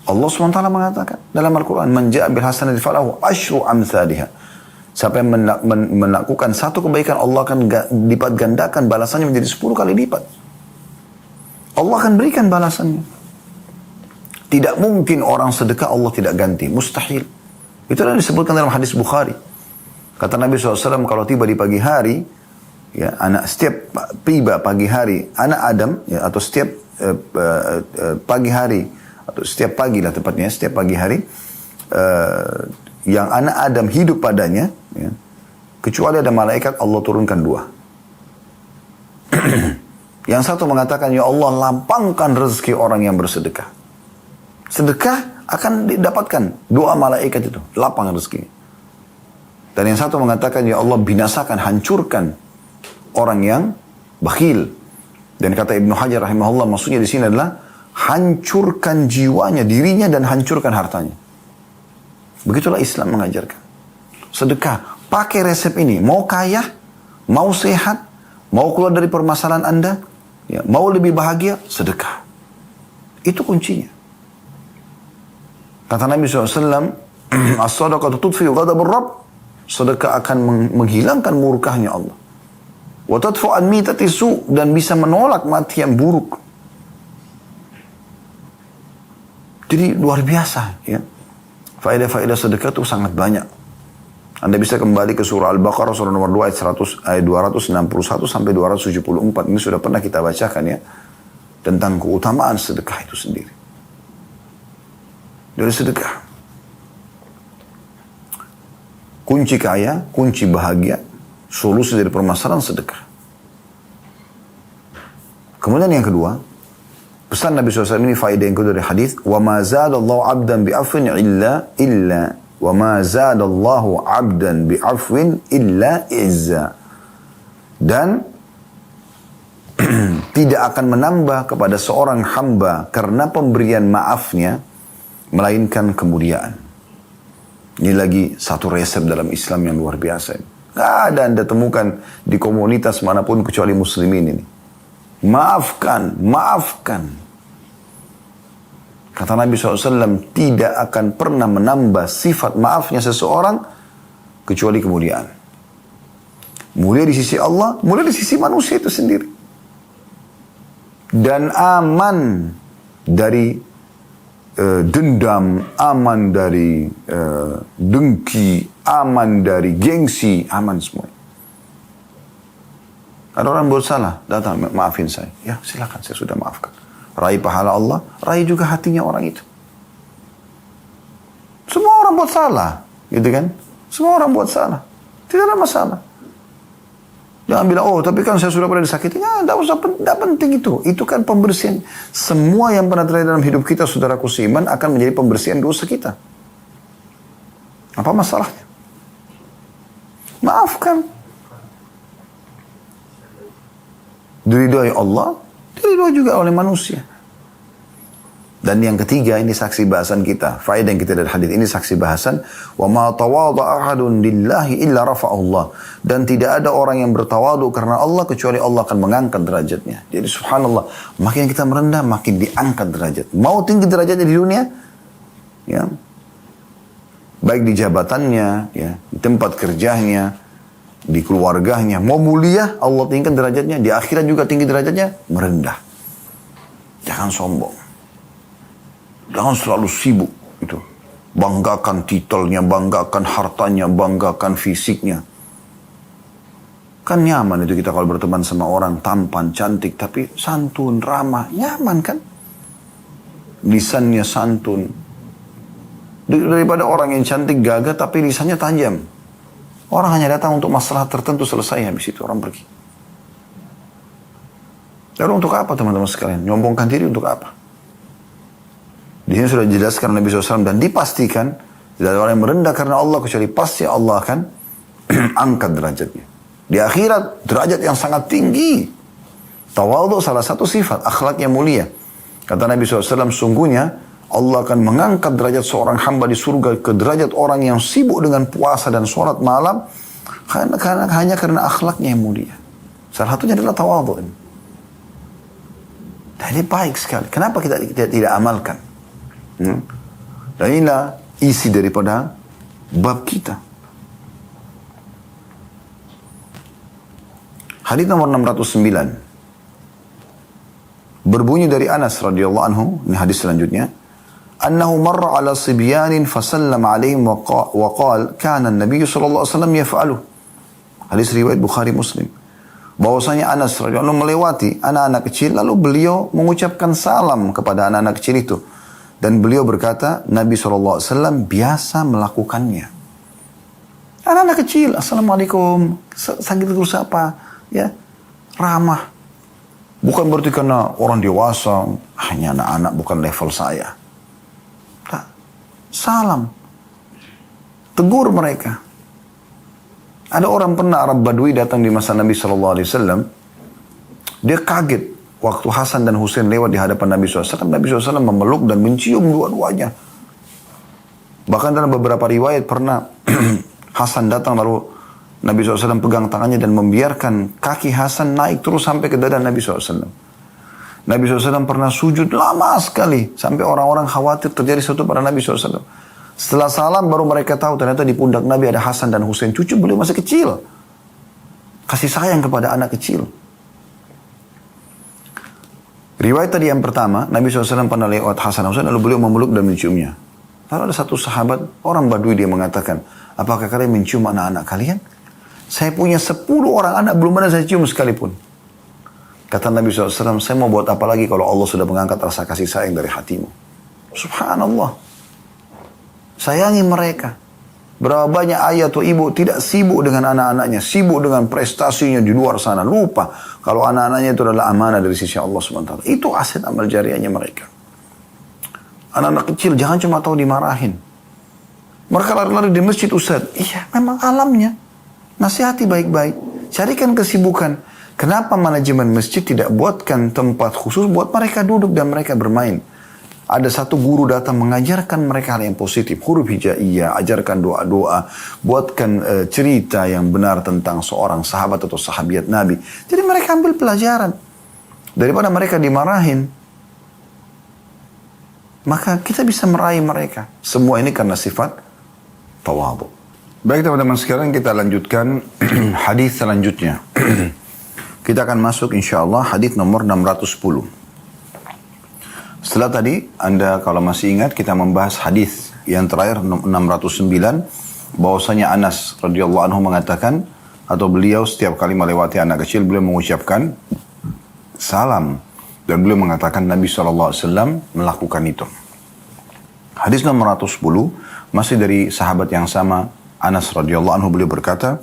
Allah SWT mengatakan dalam Al-Quran, "Man ja'a bil hasanati falahu asyru amsalihha." Siapa yang melakukan satu kebaikan, Allah akan lipat gandakan balasannya menjadi 10 kali lipat. Allah akan berikan balasannya. Tidak mungkin orang sedekah Allah tidak ganti, mustahil. Itu yang disebutkan dalam hadis Bukhari. Kata Nabi SAW, kalau tiba di pagi hari, ya, setiap tiba pagi hari, anak Adam, ya, atau setiap pagi hari, atau setiap pagi lah tepatnya, setiap pagi hari, yang anak Adam hidup padanya, ya, kecuali ada malaikat Allah turunkan 2. Yang satu mengatakan, ya Allah lapangkan rezeki orang yang bersedekah. Sedekah akan didapatkan 2 malaikat itu, lapang rezeki. Dan yang satu mengatakan, ya Allah binasakan, hancurkan orang yang bakhil. Dan kata Ibnu Hajar rahimahullah, maksudnya di sini adalah hancurkan jiwanya, dirinya, dan hancurkan hartanya. Begitulah Islam mengajarkan. Sedekah, pakai resep ini. Mau kaya, mau sehat, mau keluar dari permasalahan Anda, ya, mau lebih bahagia, sedekah. Itu kuncinya. Kata Nabi SAW, as-sadaqatu tudfi'u ghadabur Rabb. Sedekah akan menghilangkan murkahnya Allah. Wa tadfu an mitati su, dan bisa menolak mati yang buruk. Jadi luar biasa, ya. Faedah-faedah sedekah itu sangat banyak. Anda bisa kembali ke surah Al-Baqarah surah nomor 2 ayat 261 sampai 274. Ini sudah pernah kita bacakan, ya, tentang keutamaan sedekah itu sendiri. Dari sedekah, kunci kaya, kunci bahagia, solusi dari permasalahan sedekah. Kemudian yang kedua, pesan Nabi SAW ini faedah yang kedua dari hadis, wa ma zadallahu 'abdan bi'afwin wa ma zadallahu 'abdan bi'afwin illa izza. Dan tidak akan menambah kepada seorang hamba karena pemberian maafnya melainkan kemuliaan. Ini lagi satu resep dalam Islam yang luar biasa. Gak ada Anda temukan di komunitas manapun kecuali muslimin ini. Maafkan, maafkan. Kata Nabi SAW, tidak akan pernah menambah sifat maafnya seseorang kecuali kemuliaan. Mulia di sisi Allah, mulia di sisi manusia itu sendiri. Dan aman dari dendam, aman dari dengki, aman dari gengsi, aman semua. Ada orang buat salah, datang maafin saya. Ya silakan, saya sudah maafkan. Raih pahala Allah, raih juga hatinya orang itu. Semua orang buat salah, gitu kan? Semua orang buat salah, tidak ada masalah. Jangan bilang, oh tapi kan saya sudah pernah disakiti. Nah, tidak penting itu. Itu kan pembersihan. Semua yang pernah terjadi dalam hidup kita, saudaraku seiman, akan menjadi pembersihan dosa kita. Apa masalahnya? Maafkan. Diridhoi Allah, diridhoi juga oleh manusia. Dan yang ketiga, ini saksi bahasan kita. Faedah yang kita dari hadis ini saksi bahasan. Wa ma tawadha ahadun lillahi illa rafa'ahullah. Dan tidak ada orang yang bertawadu karena Allah kecuali Allah akan mengangkat derajatnya. Jadi subhanallah, makin kita merendah makin diangkat derajat. Mau tinggi derajatnya di dunia, ya, baik di jabatannya, ya, di tempat kerjanya, di keluarganya, mau mulia Allah tinggikan derajatnya, di akhirat juga tinggi derajatnya, merendah. Jangan sombong. Jangan selalu sibuk itu. Banggakan titelnya, banggakan hartanya, banggakan fisiknya. Kan nyaman itu kita kalau berteman sama orang tampan, cantik, tapi santun, ramah, nyaman kan? Lisannya santun. Daripada orang yang cantik gagah tapi lisannya tajam. Orang hanya datang untuk masalah tertentu, selesai, habis itu orang pergi. Lalu untuk apa teman-teman sekalian? Nyombongkan diri untuk apa? Di sini sudah dijelaskan Nabi SAW dan dipastikan tidak ada orang yang merendah karena Allah kecuali pasti Allah akan angkat derajatnya. Di akhirat derajat yang sangat tinggi. Tawadhu salah satu sifat akhlak yang mulia. Kata Nabi SAW, sungguhnya Allah akan mengangkat derajat seorang hamba di surga ke derajat orang yang sibuk dengan puasa dan sholat malam hanya karena akhlaknya yang mulia. Salah satunya adalah tawadhu. Jadi baik sekali. Kenapa kita tidak amalkan? Dan inilah isi daripada bab kita. Hadis nomor 609 berbunyi dari Anas radhiyallahu anhu, ini hadis selanjutnya. Annahu marra ala sibyanin fasallama alaihim wa qala kana an-nabiy sallallahu alaihi wasallam yaf'alu. Hadis riwayat Bukhari Muslim. Bahwasanya Anas radhiyallahu anhu melewati anak-anak kecil lalu beliau mengucapkan salam kepada anak-anak kecil itu. Dan beliau berkata, Nabi SAW biasa melakukannya. Anak-anak kecil, Assalamualaikum, sakit terus apa? Ya, ramah. Bukan berarti karena orang dewasa, hanya anak-anak bukan level saya. Tak. Salam. Tegur mereka. Ada orang pernah Arab Badui datang di masa Nabi SAW. Dia kaget. Waktu Hasan dan Husain lewat di hadapan Nabi SAW, Nabi SAW memeluk dan mencium dua-duanya. Bahkan dalam beberapa riwayat pernah Hasan datang lalu Nabi SAW pegang tangannya dan membiarkan kaki Hasan naik terus sampai ke dada Nabi SAW. Nabi SAW pernah sujud lama sekali sampai orang-orang khawatir terjadi sesuatu pada Nabi SAW. Setelah salam baru mereka tahu ternyata di pundak Nabi ada Hasan dan Husain. Cucu beliau masih kecil. Kasih sayang kepada anak kecil. Riwayat tadi yang pertama, Nabi SAW pernah lewat Hasan Husain lalu beliau memeluk dan menciumnya. Lalu ada satu sahabat, orang Badui, dia mengatakan, apakah kalian mencium anak-anak kalian? Saya punya 10 orang anak, belum ada saya cium sekalipun. Kata Nabi SAW, saya mau buat apa lagi kalau Allah sudah mengangkat rasa kasih sayang dari hatimu. Subhanallah. Sayangi mereka. Berapa banyak ayah atau ibu tidak sibuk dengan anak-anaknya, sibuk dengan prestasinya di luar sana. Lupa kalau anak-anaknya itu adalah amanah dari sisi Allah SWT. Itu aset amal jariahnya mereka. Anak-anak kecil jangan cuma tahu dimarahin. Mereka lari-lari di masjid, Ustaz. Iya, memang alamnya. Nasihati baik-baik. Carikan kesibukan. Kenapa manajemen masjid tidak buatkan tempat khusus buat mereka duduk dan mereka bermain? Ada satu guru datang mengajarkan mereka hal yang positif. Huruf hijaiyah, ajarkan doa-doa. Buatkan cerita yang benar tentang seorang sahabat atau sahabiat Nabi. Jadi mereka ambil pelajaran. Daripada mereka dimarahin. Maka kita bisa meraih mereka. Semua ini karena sifat tawadhu. Baik teman-teman sekarang kita lanjutkan hadis selanjutnya. Kita akan masuk insyaAllah hadis nomor 610. Setelah tadi, Anda kalau masih ingat, kita membahas hadis yang terakhir 609, bahwasanya Anas radhiyallahu anhu mengatakan, atau beliau setiap kali melewati anak kecil, beliau mengucapkan salam. Dan beliau mengatakan Nabi SAW melakukan itu. Hadis nomor 110, masih dari sahabat yang sama, Anas radhiyallahu anhu, beliau berkata,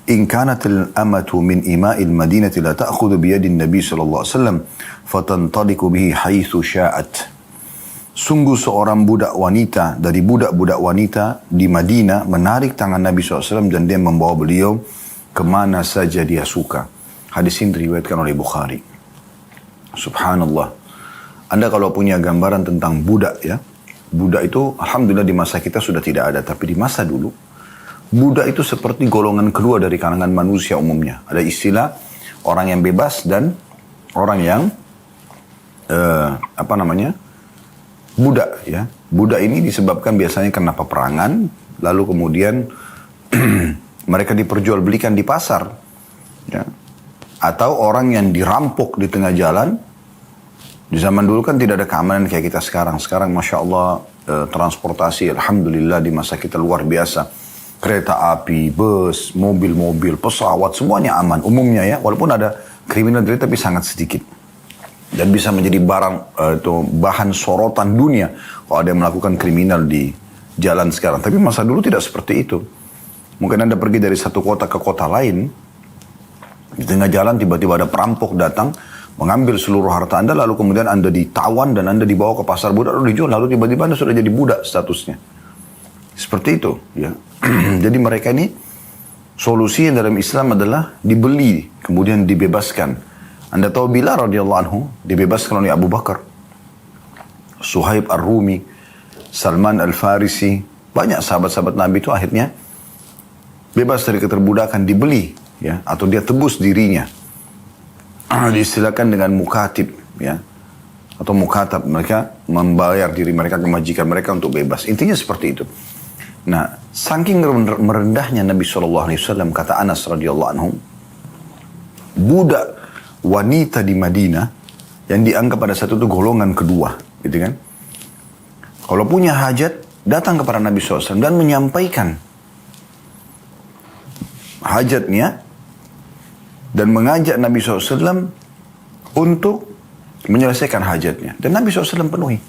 إن كانت الأمة من إماء المدينة لا تأخذ بيد النبي صلى الله عليه وسلم فتنطلق به حيث شاءت. Sungguh seorang budak wanita dari budak-budak wanita di Madinah menarik tangan Nabi SAW dan dia membawa beliau kemana saja dia suka. Hadis ini diriwayatkan oleh Bukhari. Subhanallah. Anda kalau punya gambaran tentang budak ya, budak itu alhamdulillah di masa kita sudah tidak ada, tapi di masa dulu, budak itu seperti golongan kedua dari kalangan manusia umumnya. Ada istilah orang yang bebas dan orang yang budak ya. Budak ini disebabkan biasanya karena peperangan, lalu kemudian mereka diperjualbelikan di pasar, ya. Atau orang yang dirampok di tengah jalan. Di zaman dulu kan tidak ada keamanan kayak kita sekarang. Sekarang Masya Allah transportasi alhamdulillah di masa kita luar biasa. Kereta api, bus, mobil-mobil, pesawat, semuanya aman. Umumnya ya, walaupun ada kriminal tapi sangat sedikit. Dan bisa menjadi bahan sorotan dunia kalau ada yang melakukan kriminal di jalan sekarang. Tapi masa dulu tidak seperti itu. Mungkin Anda pergi dari satu kota ke kota lain, di tengah jalan tiba-tiba ada perampok datang, mengambil seluruh harta Anda, lalu kemudian Anda ditawan dan Anda dibawa ke pasar budak, lalu dijual, lalu tiba-tiba Anda sudah jadi budak statusnya. Seperti itu, ya. Jadi mereka ini, solusi dalam Islam adalah dibeli, kemudian dibebaskan. Anda tahu Bilal radhiyallahu anhu, dibebaskan oleh Abu Bakar, Suhaib Ar-Rumi, Salman Al-Farisi, banyak sahabat-sahabat Nabi itu akhirnya bebas dari keterbudakan, dibeli, ya, atau dia tebus dirinya. Diistilahkan dengan mukatib, ya, atau mukatab, mereka membayar diri mereka ke majikan mereka untuk bebas. Intinya seperti itu. Nah, saking merendahnya Nabi SAW, kata Anas radhiyallahu anhu, budak wanita di Madinah yang dianggap pada saat itu golongan kedua, gitu kan? Kalau punya hajat, datang kepada Nabi SAW dan menyampaikan hajatnya dan mengajak Nabi SAW untuk menyelesaikan hajatnya. Dan Nabi SAW penuhi.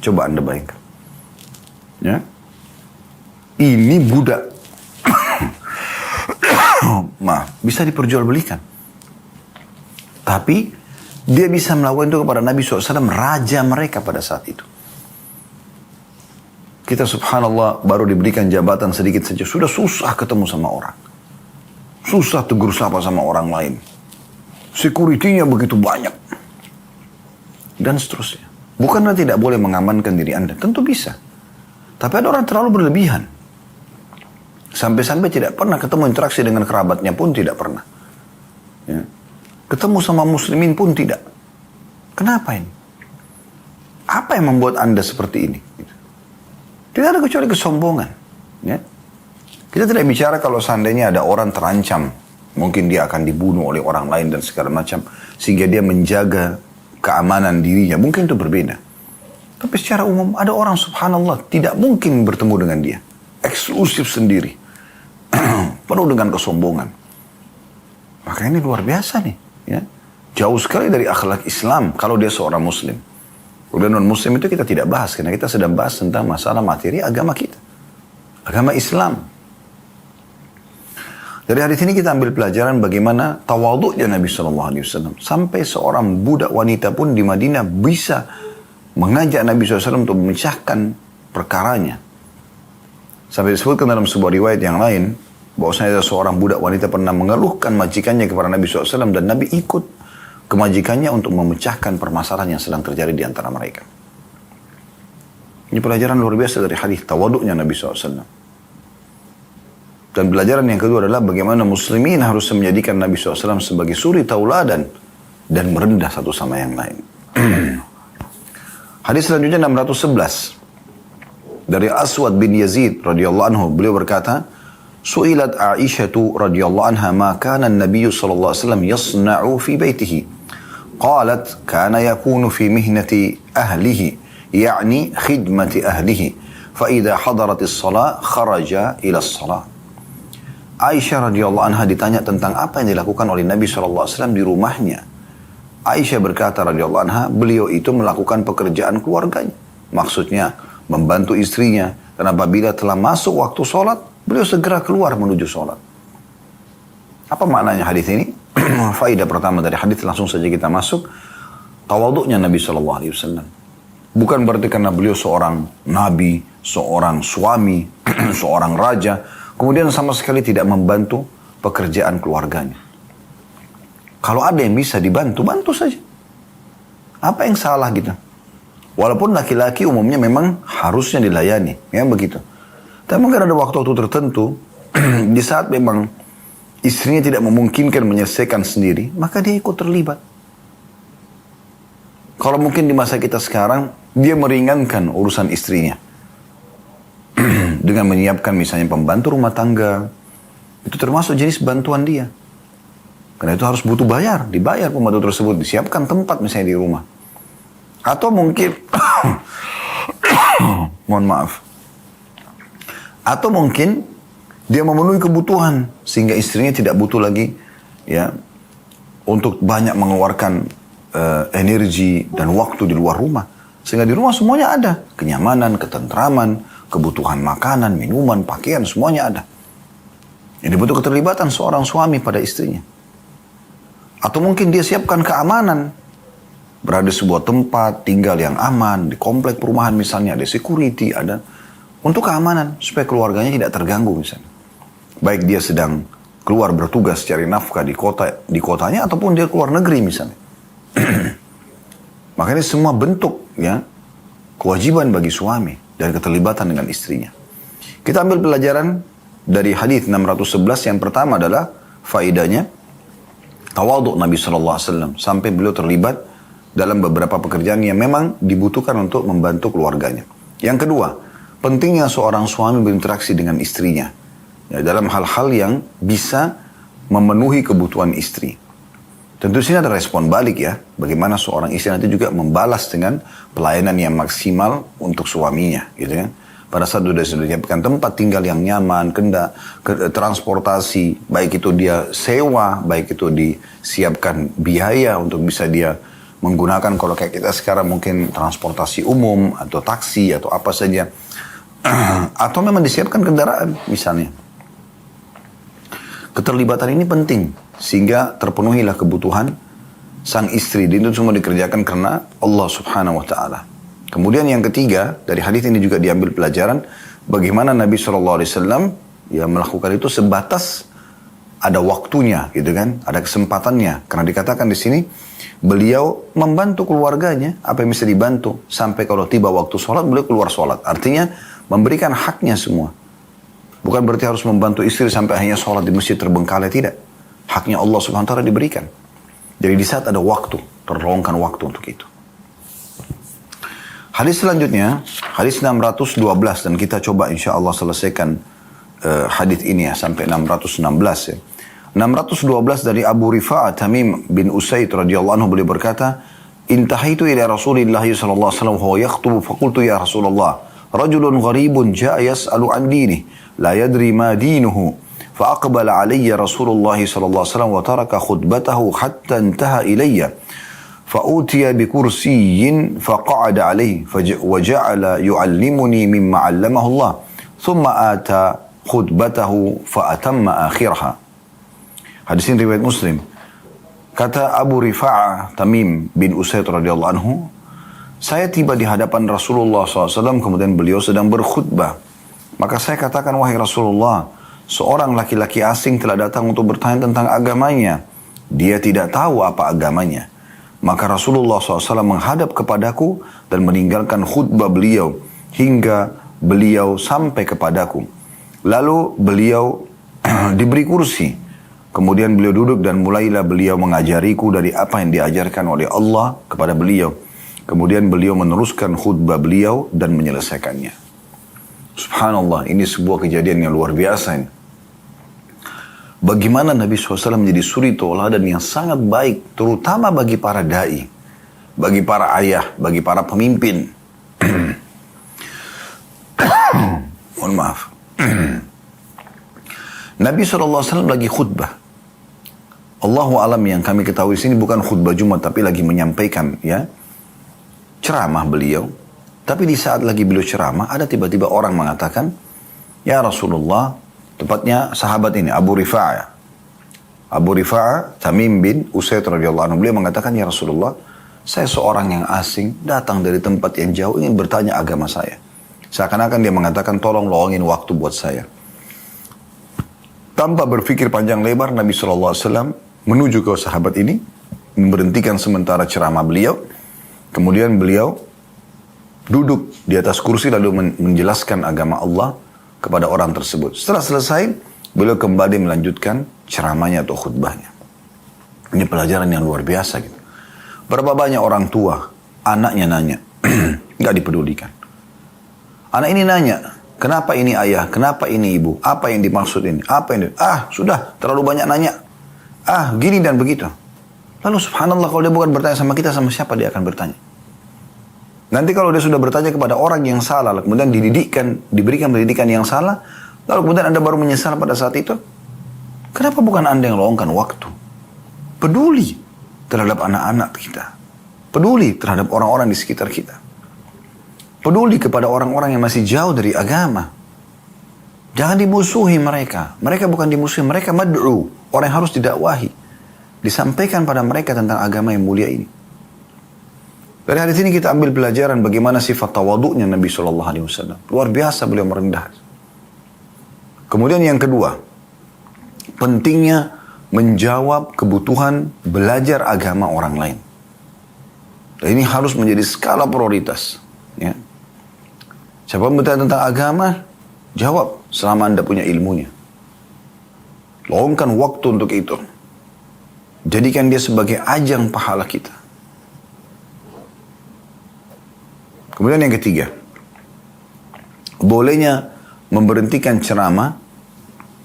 Coba Anda bayangkan. Ya. Ini budak. Bisa diperjualbelikan. Tapi dia bisa melakukan itu kepada Nabi SAW, raja mereka pada saat itu. Kita subhanallah baru diberikan jabatan sedikit saja, sudah susah ketemu sama orang. Susah tegur sapa sama orang lain. Security-nya begitu banyak. Dan seterusnya. Bukanlah tidak boleh mengamankan diri Anda. Tentu bisa. Tapi ada orang terlalu berlebihan. Sampai-sampai tidak pernah ketemu interaksi dengan kerabatnya pun tidak pernah. Ya. Ketemu sama muslimin pun tidak. Kenapa ini? Apa yang membuat Anda seperti ini? Tidak ada kecuali kesombongan. Ya. Kita tidak bicara kalau seandainya ada orang terancam. Mungkin dia akan dibunuh oleh orang lain dan segala macam. Sehingga dia menjaga keamanan dirinya. Mungkin itu berbeda. Tapi secara umum ada orang subhanallah tidak mungkin bertemu dengan dia. Eksklusif sendiri. Penuh dengan kesombongan. Maka ini luar biasa nih. Ya. Jauh sekali dari akhlak Islam kalau dia seorang muslim. Kemudian non-muslim itu kita tidak bahas. Karena kita sedang bahas tentang masalah materi agama kita. Agama Islam. Dari hadis ini kita ambil pelajaran bagaimana tawadhu'nya Nabi SAW. Sampai seorang budak wanita pun di Madinah bisa mengajak Nabi SAW untuk memecahkan perkaranya. Sampai disebutkan dalam sebuah riwayat yang lain, bahwasanya ada seorang budak wanita pernah mengeluhkan majikannya kepada Nabi SAW dan Nabi ikut ke majikannya untuk memecahkan permasalahan yang sedang terjadi di antara mereka. Ini pelajaran luar biasa dari hadis tawadhu'nya Nabi SAW. Dan pelajaran yang kedua adalah bagaimana muslimin harus menjadikan Nabi SAW sebagai suri tauladan dan merendah satu sama yang lain. Hadis selanjutnya 611. Dari Aswad bin Yazid radhiyallahu anhu, beliau berkata, Su'ilat Aisyatu radhiyallahu anha ma kana an-nabiy sallallahu alaihi wasallam yasna'u fi baitihi. Qalat kana yakunu fi mihnati ahlihi, yani khidmati ahlihi. Fa idza hadarat as-salah kharaja ila as-salah. Aisyah radhiyallahu anha ditanya tentang apa yang dilakukan oleh Nabi SAW di rumahnya. Aisyah berkata radhiyallahu anha, beliau itu melakukan pekerjaan keluarganya. Maksudnya membantu istrinya. Dan apabila telah masuk waktu sholat, beliau segera keluar menuju sholat. Apa maknanya hadis ini? Faedah pertama dari hadis langsung saja kita masuk. Tawadhu'nya Nabi SAW. Bukan berarti karena beliau seorang nabi, seorang suami, seorang raja, kemudian sama sekali tidak membantu pekerjaan keluarganya. Kalau ada yang bisa dibantu, bantu saja. Apa yang salah gitu? Walaupun laki-laki umumnya memang harusnya dilayani, ya begitu. Tapi mungkin ada waktu-waktu tertentu, di saat memang istrinya tidak memungkinkan menyelesaikan sendiri, maka dia ikut terlibat. Kalau mungkin di masa kita sekarang, dia meringankan urusan istrinya. Dengan menyiapkan misalnya pembantu rumah tangga, itu termasuk jenis bantuan dia. Karena itu harus butuh bayar, dibayar pembantu tersebut, disiapkan tempat misalnya di rumah. Atau mungkin, mohon maaf. Atau mungkin dia memenuhi kebutuhan sehingga istrinya tidak butuh lagi ya untuk banyak mengeluarkan energi dan waktu di luar rumah. Sehingga di rumah semuanya ada, kenyamanan, ketentraman, kebutuhan makanan, minuman, pakaian, semuanya ada. Ini butuh keterlibatan seorang suami pada istrinya. Atau mungkin dia siapkan keamanan. Berada di sebuah tempat, tinggal yang aman, di komplek perumahan misalnya, ada security, ada untuk keamanan, supaya keluarganya tidak terganggu misalnya. Baik dia sedang keluar bertugas cari nafkah di kotanya, ataupun dia keluar negeri misalnya. Makanya semua bentuk ya kewajiban bagi suami dan keterlibatan dengan istrinya. Kita ambil pelajaran dari hadis 611 yang pertama adalah faedahnya tawadhu Nabi SAW sampai beliau terlibat dalam beberapa pekerjaan yang memang dibutuhkan untuk membantu keluarganya. Yang kedua, pentingnya seorang suami berinteraksi dengan istrinya ya, dalam hal-hal yang bisa memenuhi kebutuhan istri. Tentu sini ada respon balik ya, bagaimana seorang istri nanti juga membalas dengan pelayanan yang maksimal untuk suaminya, gitu kan. Pada saat sudah disiapkan tempat tinggal yang nyaman, transportasi, baik itu dia sewa, baik itu disiapkan biaya untuk bisa dia menggunakan, kalau kayak kita sekarang mungkin transportasi umum atau taksi atau apa saja, atau memang disiapkan kendaraan misalnya. Keterlibatan ini penting sehingga terpenuhilah kebutuhan sang istri. Dan itu semua dikerjakan karena Allah Subhanahu wa taala. Kemudian yang ketiga, dari hadis ini juga diambil pelajaran bagaimana Nabi SAW ya melakukan itu sebatas ada waktunya, gitu kan, ada kesempatannya. Karena dikatakan di sini beliau membantu keluarganya apa yang bisa dibantu sampai kalau tiba waktu sholat beliau keluar sholat. Artinya memberikan haknya semua. Bukan berarti harus membantu istri sampai hanya sholat di masjid terbengkalai, tidak. Haknya Allah Subhanahu wa taala diberikan. Jadi di saat ada waktu, terlongkan waktu untuk itu. Hadis selanjutnya, hadis 612, dan kita coba insya Allah selesaikan hadis ini ya, sampai 616 ya. 612 dari Abu Rifa'ah Tamim bin Usaid radhiyallahu anhu, beliau berkata, "Intahaitu ila Rasulillah sallallahu alaihi wasallam huwa yakhutubu faqultu ya Rasulullah, rajulun gharibun jaa yas'alu an dinihi, la yadri ma dinuhu." فأقبل علي رسول الله صلى الله عليه وسلم وترك خطبته حتى انتهى إلي فأوتي بكرسي فقعد عليه وجعل يعلمني مما علمه الله ثم آتى خطبته فأتم آخرها. Hadis ini riwayat Muslim. Kata Abu Rifa'ah Tamim bin Usaid radhiyallahu anhu, saya tiba di hadapan Rasulullah SAW, kemudian beliau sedang berkhutbah. Maka saya katakan, wahai Rasulullah, seorang laki-laki asing telah datang untuk bertanya tentang agamanya. Dia tidak tahu apa agamanya. Maka Rasulullah SAW menghadap kepadaku dan meninggalkan khutbah beliau hingga beliau sampai kepadaku. Lalu beliau diberi kursi. Kemudian beliau duduk dan mulailah beliau mengajariku dari apa yang diajarkan oleh Allah kepada beliau. Kemudian beliau meneruskan khutbah beliau dan menyelesaikannya. Subhanallah, ini sebuah kejadian yang luar biasa ini. Bagaimana Nabi SAW menjadi suri tauladan yang sangat baik, terutama bagi para da'i, bagi para ayah, bagi para pemimpin. Mohon maaf. Nabi SAW lagi khutbah. Allahu alam, yang kami ketahui sini bukan khutbah Jumat, tapi lagi menyampaikan ya ceramah beliau. Tapi di saat lagi beliau ceramah, ada tiba-tiba orang mengatakan, ya Rasulullah, tepatnya sahabat ini, Abu Rifa'ah Tamim bin Usaid radhiyallahu anhu, beliau mengatakan, ya Rasulullah, saya seorang yang asing, datang dari tempat yang jauh, ingin bertanya agama saya. Seakan-akan dia mengatakan, tolong luangin waktu buat saya. Tanpa berpikir panjang lebar, Nabi SAW menuju ke sahabat ini, memberhentikan sementara ceramah beliau, kemudian beliau duduk di atas kursi lalu menjelaskan agama Allah kepada orang tersebut. Setelah selesai, beliau kembali melanjutkan ceramahnya atau khutbahnya. Ini pelajaran yang luar biasa gitu. Berapa banyak orang tua, anaknya nanya, nggak dipedulikan. Anak ini nanya, kenapa ini ayah, kenapa ini ibu, apa yang dimaksud ini, apa yang sudah terlalu banyak nanya, gini dan begitu. Lalu subhanallah kalau dia bukan bertanya sama kita, sama siapa dia akan bertanya? Nanti kalau dia sudah bertanya kepada orang yang salah, kemudian diberikan pendidikan yang salah, lalu kemudian Anda baru menyesal pada saat itu, kenapa bukan Anda yang luangkan waktu? Peduli terhadap anak-anak kita. Peduli terhadap orang-orang di sekitar kita. Peduli kepada orang-orang yang masih jauh dari agama. Jangan dimusuhi mereka. Mereka bukan dimusuhi, mereka mad'u. Orang yang harus didakwahi. Disampaikan pada mereka tentang agama yang mulia ini. Dari hadis ini kita ambil pelajaran bagaimana sifat tawaduknya Nabi SAW. Luar biasa beliau merendah. Kemudian yang kedua, pentingnya menjawab kebutuhan belajar agama orang lain. Dan ini harus menjadi skala prioritas. Ya. Siapa yang bertanya tentang agama, jawab selama Anda punya ilmunya. Luangkan waktu untuk itu. Jadikan dia sebagai ajang pahala kita. Kemudian yang ketiga, bolehnya memberhentikan ceramah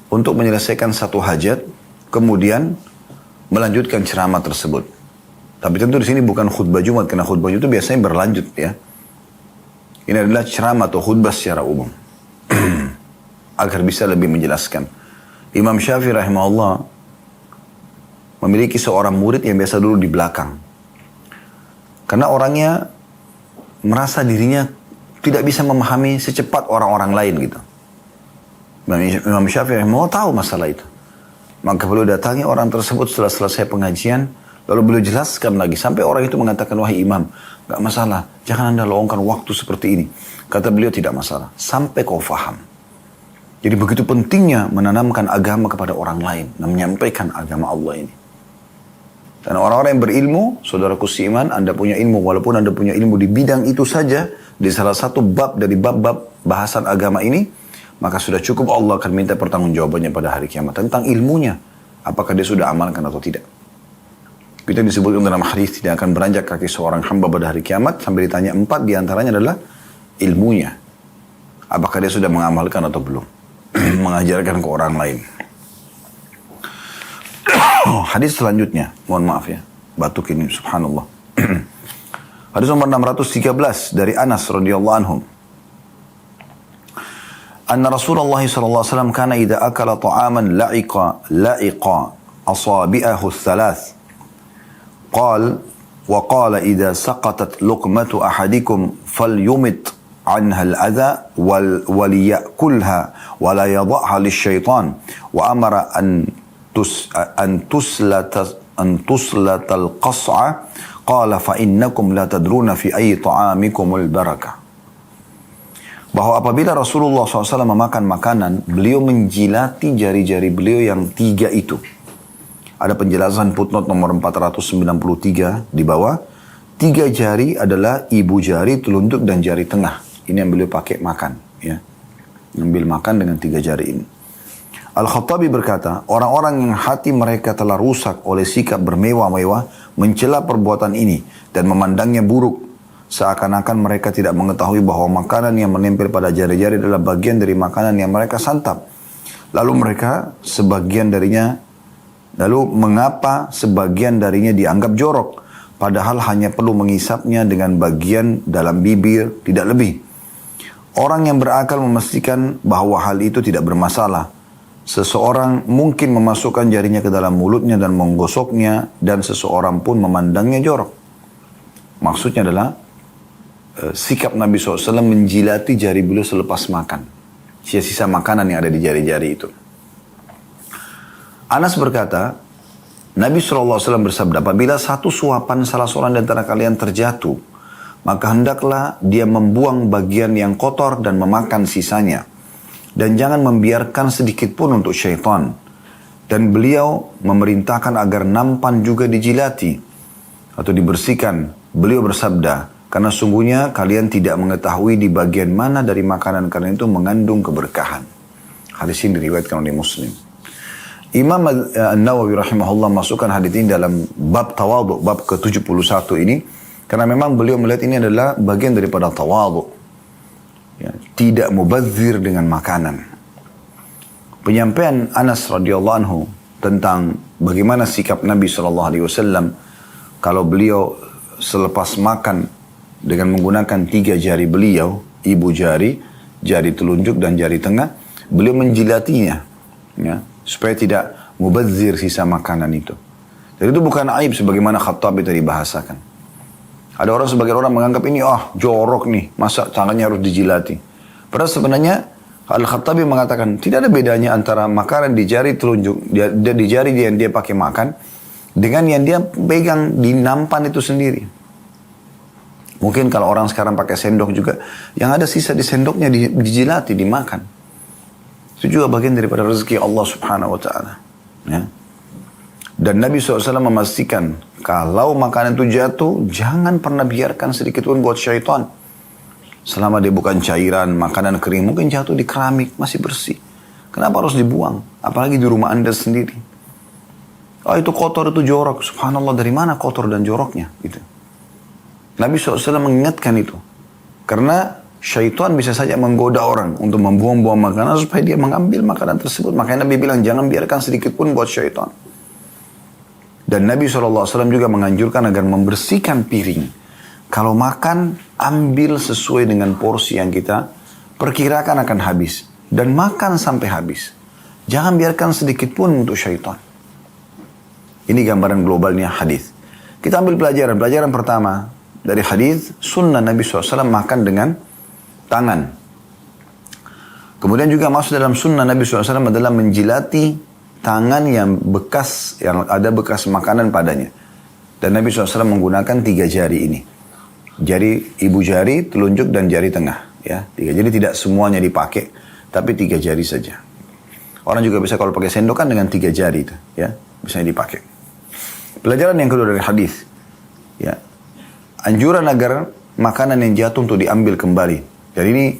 untuk menyelesaikan satu hajat, kemudian melanjutkan ceramah tersebut. Tapi tentu di sini bukan khutbah Jumat, karena khutbah Jumat itu biasanya berlanjut ya. Ini adalah ceramah atau khutbah secara umum. Agar bisa lebih menjelaskan. Imam Syafi'i rahimahullah memiliki seorang murid yang biasa dulu di belakang. Karena orangnya merasa dirinya tidak bisa memahami secepat orang-orang lain gitu. Imam Syafi'i rahimahullah tahu masalah itu. Maka beliau datangi orang tersebut setelah selesai pengajian, lalu beliau jelaskan lagi. Sampai orang itu mengatakan, wahai imam, gak masalah, jangan Anda luangkan waktu seperti ini. Kata beliau, tidak masalah, sampai kau faham. Jadi begitu pentingnya menanamkan agama kepada orang lain, dan menyampaikan agama Allah ini. Dan orang-orang yang berilmu, saudaraku seiman, Anda punya ilmu, walaupun Anda punya ilmu di bidang itu saja, di salah satu bab dari bab-bab bahasan agama ini, maka sudah cukup Allah akan minta pertanggungjawabannya pada hari kiamat tentang ilmunya. Apakah dia sudah amalkan atau tidak. Kita disebutkan dalam hadis tidak akan beranjak kaki seorang hamba pada hari kiamat sampai ditanya 4 diantaranya adalah ilmunya. Apakah dia sudah mengamalkan atau belum. Mengajarkan ke orang lain. Hadis selanjutnya. Mohon maaf ya. Batuk ini subhanallah. Hadis nomor 613 dari Anas radhiyallahu anhu. Anna Rasulullah sallallahu alaihi wasallam kana idza akala ta'aman la'iqa asabi'ahu thalath. Qala idza saqatat luqmatu ahadikum falyumit anha al-adha waliyakulha wa la yadha'ha lisyaitan wa amara an tuslata al-qas'a qala fa innakum la tadruna fi ayyi ta'amikumul barakah. Bahwa apabila Rasulullah SAW memakan makanan, beliau menjilati jari-jari beliau yang 3 itu. Ada penjelasan footnote nomor 493 di bawah. 3 jari adalah ibu jari, telunjuk, dan jari tengah. Ini yang beliau pakai makan. Ya. Ngambil makan dengan 3 jari ini. Al-Khattabi berkata, orang-orang yang hati mereka telah rusak oleh sikap bermewah-mewah, mencela perbuatan ini, dan memandangnya buruk. Seakan-akan mereka tidak mengetahui bahwa makanan yang menempel pada jari-jari adalah bagian dari makanan yang mereka santap. Mengapa sebagian darinya dianggap jorok, padahal hanya perlu mengisapnya dengan bagian dalam bibir, tidak lebih. Orang yang berakal memastikan bahwa hal itu tidak bermasalah. Seseorang mungkin memasukkan jarinya ke dalam mulutnya dan menggosoknya, dan seseorang pun memandangnya jorok. Maksudnya adalah, sikap Nabi SAW menjilati jari beliau selepas makan. Sisa-sisa makanan yang ada di jari-jari itu. Anas berkata, Nabi SAW bersabda, apabila satu suapan salah seorang di antara kalian terjatuh, maka hendaklah dia membuang bagian yang kotor dan memakan sisanya. Dan jangan membiarkan sedikit pun untuk syaitan. Dan beliau memerintahkan agar nampan juga dijilati atau dibersihkan. Beliau bersabda, Karena sungguhnya kalian tidak mengetahui di bagian mana dari makanan kalian itu mengandung keberkahan. Hadis ini diriwayatkan oleh Muslim. Imam An-Nawawi rahimahullah masukkan hadis ini dalam bab tawadhu, bab ke-71 ini. Karena memang beliau melihat ini adalah bagian daripada tawadhu. Ya, tidak mubadzir dengan makanan. Penyampaian Anas radhiyallahu anhu tentang bagaimana sikap Nabi SAW kalau beliau selepas makan dengan menggunakan 3 jari beliau, ibu jari, jari telunjuk dan jari tengah, beliau menjilatinya, ya, supaya tidak mubadzir sisa makanan itu. Jadi itu bukan aib sebagaimana Khattabi tadi bahasakan. Ada sebagian orang menganggap ini, jorok nih, masa tangannya harus dijilati. Padahal sebenarnya Al-Khattabi mengatakan tidak ada bedanya antara makanan di jari telunjuk, di jari yang dia pakai makan, dengan yang dia pegang di nampan itu sendiri. Mungkin kalau orang sekarang pakai sendok juga, yang ada sisa di sendoknya dijilati, dimakan. Itu juga bagian daripada rezeki Allah subhanahu wa ta'ala. Ya. Dan Nabi SAW memastikan, kalau makanan itu jatuh, jangan pernah biarkan sedikit pun buat syaitan. Selama dia bukan cairan, makanan kering, mungkin jatuh di keramik, masih bersih. Kenapa harus dibuang? Apalagi di rumah Anda sendiri. Itu kotor, itu jorok. Subhanallah, dari mana kotor dan joroknya? Gitu. Nabi SAW mengingatkan itu. Karena syaitan bisa saja menggoda orang untuk membuang-buang makanan supaya dia mengambil makanan tersebut. Makanya Nabi bilang jangan biarkan sedikit pun buat syaitan. Dan Nabi SAW juga menganjurkan agar membersihkan piring. Kalau makan, ambil sesuai dengan porsi yang kita perkirakan akan habis. Dan makan sampai habis. Jangan biarkan sedikit pun untuk syaitan. Ini gambaran globalnya hadis. Kita ambil pelajaran. Pelajaran pertama dari hadis, sunnah Nabi SAW makan dengan tangan. Kemudian juga masuk dalam sunnah Nabi SAW adalah menjilati tangan yang bekas, yang ada bekas makanan padanya. Dan Nabi SAW menggunakan 3 jari ini. Jari ibu jari, telunjuk dan jari tengah. Ya, 3. Jadi tidak semuanya dipakai, tapi 3 jari saja. Orang juga bisa kalau pakai sendok kan dengan 3 jari itu, ya, bisa dipakai. Pelajaran yang kedua dari hadis, ya. Anjuran agar makanan yang jatuh untuk diambil kembali. Dan ini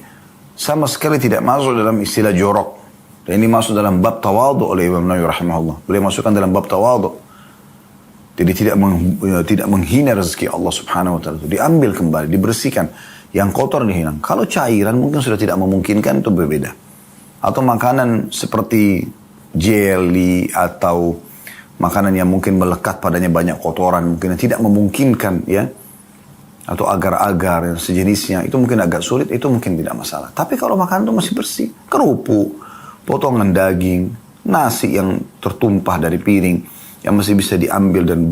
sama sekali tidak masuk dalam istilah jorok. Dan ini masuk dalam bab tawadhu oleh Imam Nawawi rahimahullah. Beliau masukkan dalam bab tawadhu. Jadi tidak menghina rezeki Allah subhanahu wa ta'ala. Diambil kembali, dibersihkan. Yang kotor dihilang. Kalau cairan mungkin sudah tidak memungkinkan, itu berbeda. Atau makanan seperti jelly atau makanan yang mungkin melekat padanya banyak kotoran. Mungkin tidak memungkinkan, ya. Atau agar-agar sejenisnya, itu mungkin agak sulit, itu mungkin tidak masalah. Tapi kalau makanan itu masih bersih, kerupuk, potongan daging, nasi yang tertumpah dari piring, yang masih bisa diambil dan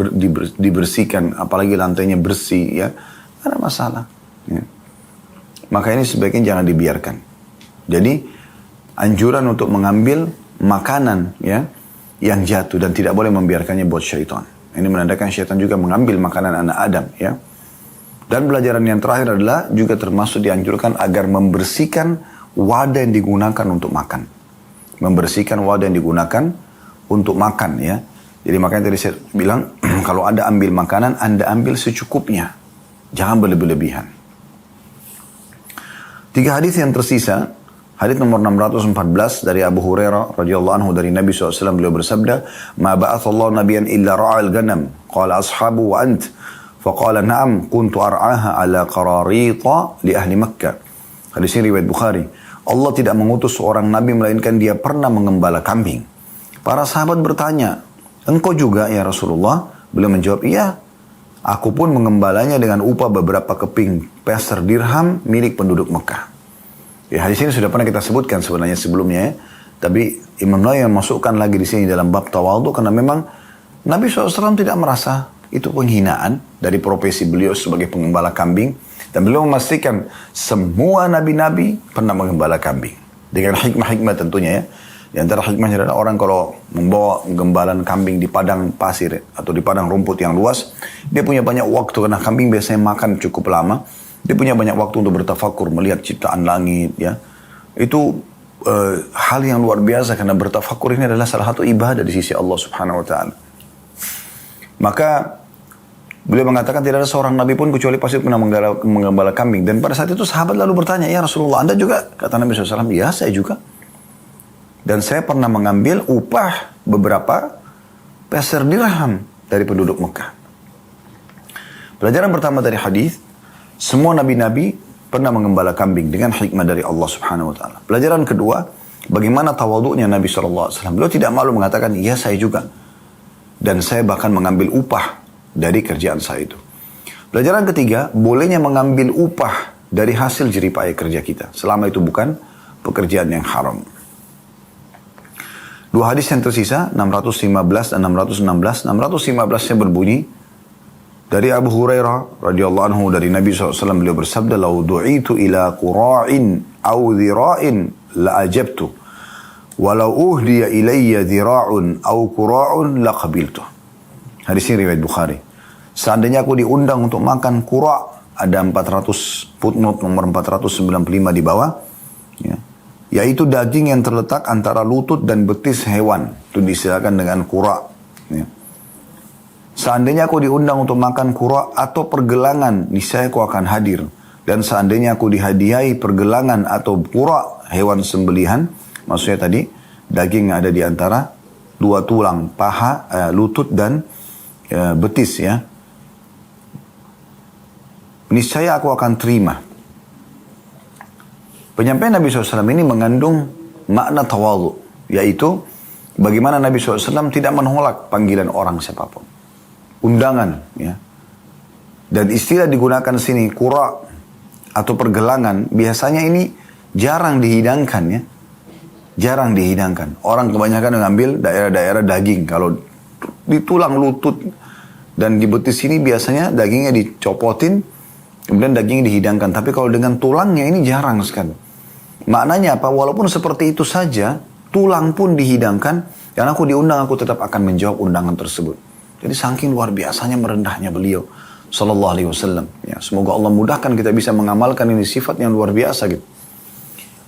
dibersihkan, apalagi lantainya bersih, ya, tidak ada masalah. Ya. Maka ini sebaiknya jangan dibiarkan. Jadi, anjuran untuk mengambil makanan, ya, yang jatuh dan tidak boleh membiarkannya buat syaitan. Ini menandakan syaitan juga mengambil makanan anak Adam, ya. Dan pelajaran yang terakhir adalah juga termasuk dianjurkan agar membersihkan wadah yang digunakan untuk makan. Membersihkan wadah yang digunakan untuk makan, ya. Jadi makanya tadi saya bilang, kalau Anda ambil makanan, Anda ambil secukupnya. Jangan berlebihan. 3 hadis yang tersisa. Hadis nomor 614 dari Abu Hurairah radhiyallahu anhu dari Nabi SAW, beliau bersabda, "Ma ba'athallahu nabiyyan illa ra'al ganam, qala ashabu wa ant." Faqala na'am kuntu ar'aha ala qararita li ahli Makkah. Hadis ini riwayat Bukhari. Allah tidak mengutus seorang nabi melainkan dia pernah mengembala kambing. Para sahabat bertanya, "Engkau juga ya Rasulullah?" Beliau menjawab, "Iya. Aku pun mengembalanya dengan upah beberapa keping peser dirham milik penduduk Mekah." Ya, hadis ini sudah pernah kita sebutkan sebenarnya sebelumnya, ya. Tapi Imam Nawawi masukkan lagi di sini dalam bab tawadhu karena memang Nabi SAW tidak merasa itu penghinaan dari profesi beliau sebagai penggembala kambing. Dan beliau memastikan semua nabi-nabi pernah menggembala kambing. Dengan hikmah-hikmah tentunya, ya. Di antara hikmahnya adalah orang kalau membawa gembalan kambing di padang pasir atau di padang rumput yang luas, dia punya banyak waktu karena kambing biasanya makan cukup lama. Dia punya banyak waktu untuk bertafakur, melihat ciptaan langit, ya. Itu hal yang luar biasa karena bertafakur ini adalah salah satu ibadah di sisi Allah Subhanahu wa taala. Maka Beliau mengatakan tidak ada seorang nabi pun kecuali pasti pernah menggembala kambing. Dan pada saat itu sahabat lalu bertanya, ya Rasulullah, Anda juga? Kata Nabi SAW, ya saya juga. Dan saya pernah mengambil upah beberapa peser dirham dari penduduk Mekah. Pelajaran pertama dari hadis, semua nabi-nabi pernah menggembala kambing dengan hikmah dari Allah Subhanahu Wa Taala. Pelajaran kedua, bagaimana tawaduknya Nabi SAW. Beliau tidak malu mengatakan, ya saya juga. Dan saya bahkan mengambil upah dari kerjaan saya itu. Pelajaran ketiga, bolehnya mengambil upah dari hasil jeripaya kerja kita, selama itu bukan pekerjaan yang haram. Dua hadis yang tersisa, 615 dan 616. 615-nya berbunyi, dari Abu Hurairah radhiyallahu anhu dari Nabi SAW, beliau bersabda, "Lau du'itu ila qura'in au dhira'in la ajabtu, walau uhdiya ilayya dhira'un au qura'un la qabiltu." Hadis ini riwayat Bukhari. Seandainya aku diundang untuk makan qura', ada 400 footnote nomor 495 di bawah, ya, yaitu daging yang terletak antara lutut dan betis hewan, itu diistilahkan dengan qura', ya. Seandainya aku diundang untuk makan qura' atau pergelangan, niscaya aku akan hadir. Dan seandainya aku dihadiahi pergelangan atau qura', hewan sembelihan, maksudnya tadi daging yang ada di antara dua tulang, paha, lutut dan betis, ya, niscaya aku akan terima. Penyampaian Nabi SAW ini mengandung makna tawadhu, yaitu bagaimana Nabi SAW tidak menolak panggilan orang siapapun, undangan, ya. Dan istilah digunakan sini qura' atau pergelangan, biasanya ini jarang dihidangkan, ya, jarang dihidangkan. Orang kebanyakan mengambil daerah-daerah daging. Kalau di tulang lutut dan di betis ini biasanya dagingnya dicopotin, kemudian dagingnya dihidangkan. Tapi kalau dengan tulangnya ini jarang sekali. Maknanya apa? Walaupun seperti itu saja, tulang pun dihidangkan, dan aku diundang, aku tetap akan menjawab undangan tersebut. Jadi saking luar biasanya merendahnya beliau sallallahu alaihi wasallam. Ya, semoga Allah mudahkan kita bisa mengamalkan ini, sifat yang luar biasa gitu.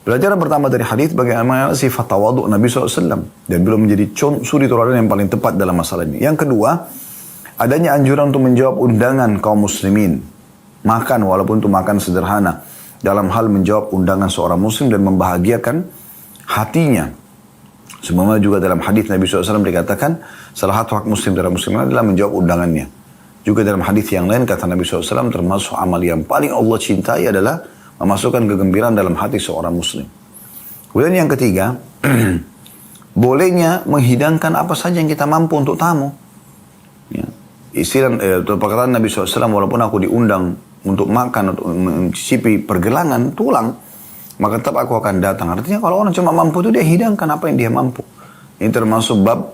Pelajaran pertama dari hadis bagaimana sifat tawaduk Nabi SAW, dan beliau menjadi suri tauladan yang paling tepat dalam masalah ini. Yang kedua, adanya anjuran untuk menjawab undangan kaum muslimin, makan walaupun itu makan sederhana, dalam hal menjawab undangan seorang muslim dan membahagiakan hatinya. Sebagaimana juga dalam hadis Nabi SAW dikatakan, salah satu hak muslim terhadap muslim adalah menjawab undangannya. Juga dalam hadis yang lain kata Nabi SAW, termasuk amal yang paling Allah cintai adalah memasukkan kegembiraan dalam hati seorang muslim. Kemudian yang ketiga, bolehnya menghidangkan apa saja yang kita mampu untuk tamu. Ya. Istilah perkataan Nabi SAW, walaupun aku diundang untuk makan, untuk mencicipi pergelangan tulang, maka tetap aku akan datang. Artinya kalau orang cuma mampu itu dia hidangkan apa yang dia mampu. Ini termasuk bab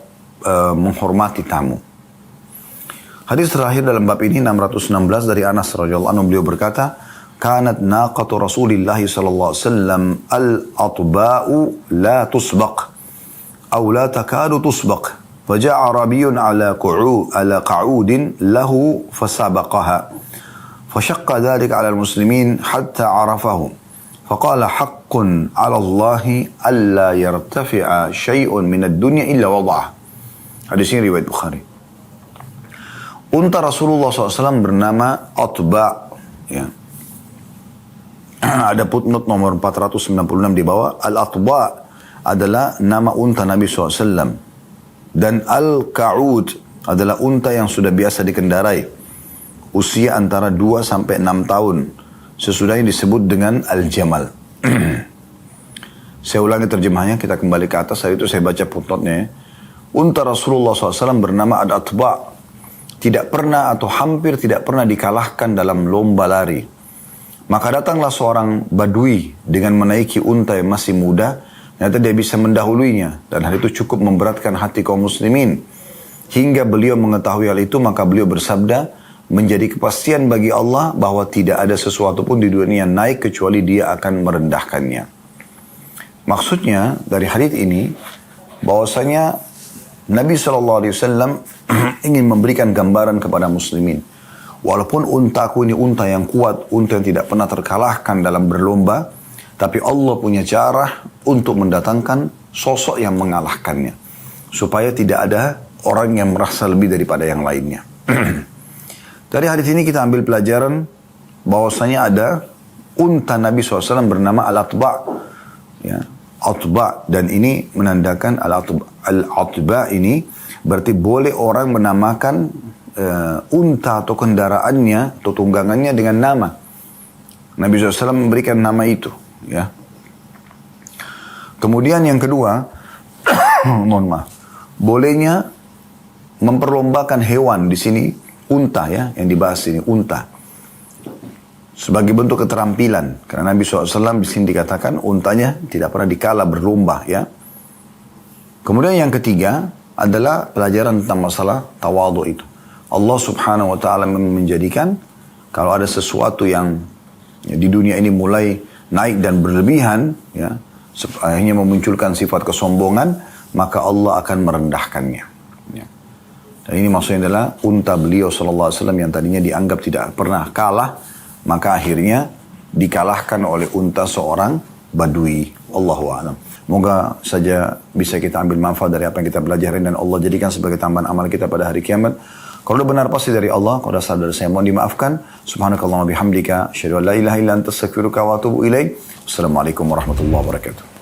menghormati tamu. Hadis terakhir dalam bab ini 616 dari Anas radhiyallahu anhu, beliau berkata, "Kanat naqatu Rasulillah sallallahu alaihi wasallam al-atba'u la tusbaq aw la takadu tusbaq. Faja'a Rabiun ala qa'udin lahu fasabaqaha. Fashaqqa dhalika 'ala al-muslimin hatta 'arafahu. Faqala haqqun 'ala Allah alla yartafi'a shay'un min ad-dunya illa wada'ah." Hadis ini riwayat Bukhari. Unta Rasulullah SAW bernama Atba', ya. Ada footnote nomor 496 di bawah. Al-Atba' adalah nama unta Nabi SAW. Dan Al-Ka'ud adalah unta yang sudah biasa dikendarai. Usia antara 2 sampai 6 tahun. Sesudahnya disebut dengan Al-Jamal. Saya ulangi terjemahnya, kita kembali ke atas. Hari itu saya baca footnote-nya, ya. Unta Rasulullah SAW bernama Al-Atba'. Tidak pernah atau hampir tidak pernah dikalahkan dalam lomba lari. Maka datanglah seorang badui dengan menaiki unta yang masih muda. Ternyata dia bisa mendahuluinya. Dan hal itu cukup memberatkan hati kaum muslimin. Hingga beliau mengetahui hal itu, maka beliau bersabda, menjadi kepastian bagi Allah bahwa tidak ada sesuatu pun di dunia yang naik kecuali dia akan merendahkannya. Maksudnya dari hadits ini, bahwasanya Nabi SAW ingin memberikan gambaran kepada muslimin. Walaupun untaku ini unta yang kuat, unta yang tidak pernah terkalahkan dalam berlomba, tapi Allah punya cara untuk mendatangkan sosok yang mengalahkannya. Supaya tidak ada orang yang merasa lebih daripada yang lainnya. Dari hadis ini kita ambil pelajaran bahwasanya ada unta Nabi SAW bernama Al-Atba. Ya, Atba, dan ini menandakan Al-Atba ini berarti boleh orang menamakan unta atau kendaraannya atau tunggangannya dengan nama. Nabi SAW memberikan nama itu. Ya. Kemudian yang kedua, mohon maaf, bolehnya memperlombakan hewan di sini, unta ya, yang dibahas ini unta. Sebagai bentuk keterampilan. Karena Nabi SAW di sini dikatakan untanya tidak pernah dikala berlomba ya. Kemudian yang ketiga adalah pelajaran tentang masalah tawadhu itu. Allah Subhanahu wa taala menjadikan kalau ada sesuatu yang di dunia ini mulai naik dan berlebihan ya, akhirnya memunculkan sifat kesombongan, maka Allah akan merendahkannya. Ya. Dan ini maksudnya adalah unta beliau sallallahu alaihi wasallam yang tadinya dianggap tidak pernah kalah, maka akhirnya dikalahkan oleh unta seorang badui. Allahu a'lam. Moga saja bisa kita ambil manfaat dari apa yang kita pelajari dan Allah jadikan sebagai tambahan amal kita pada hari kiamat. Kalau benar pasti dari Allah, kalau salah dari saya mohon dimaafkan. Subhanakallahumma bihamdika, asyhadu an la ilaha illa anta astaghfiruka wa atubu ilaik. Assalamualaikum warahmatullahi wabarakatuh.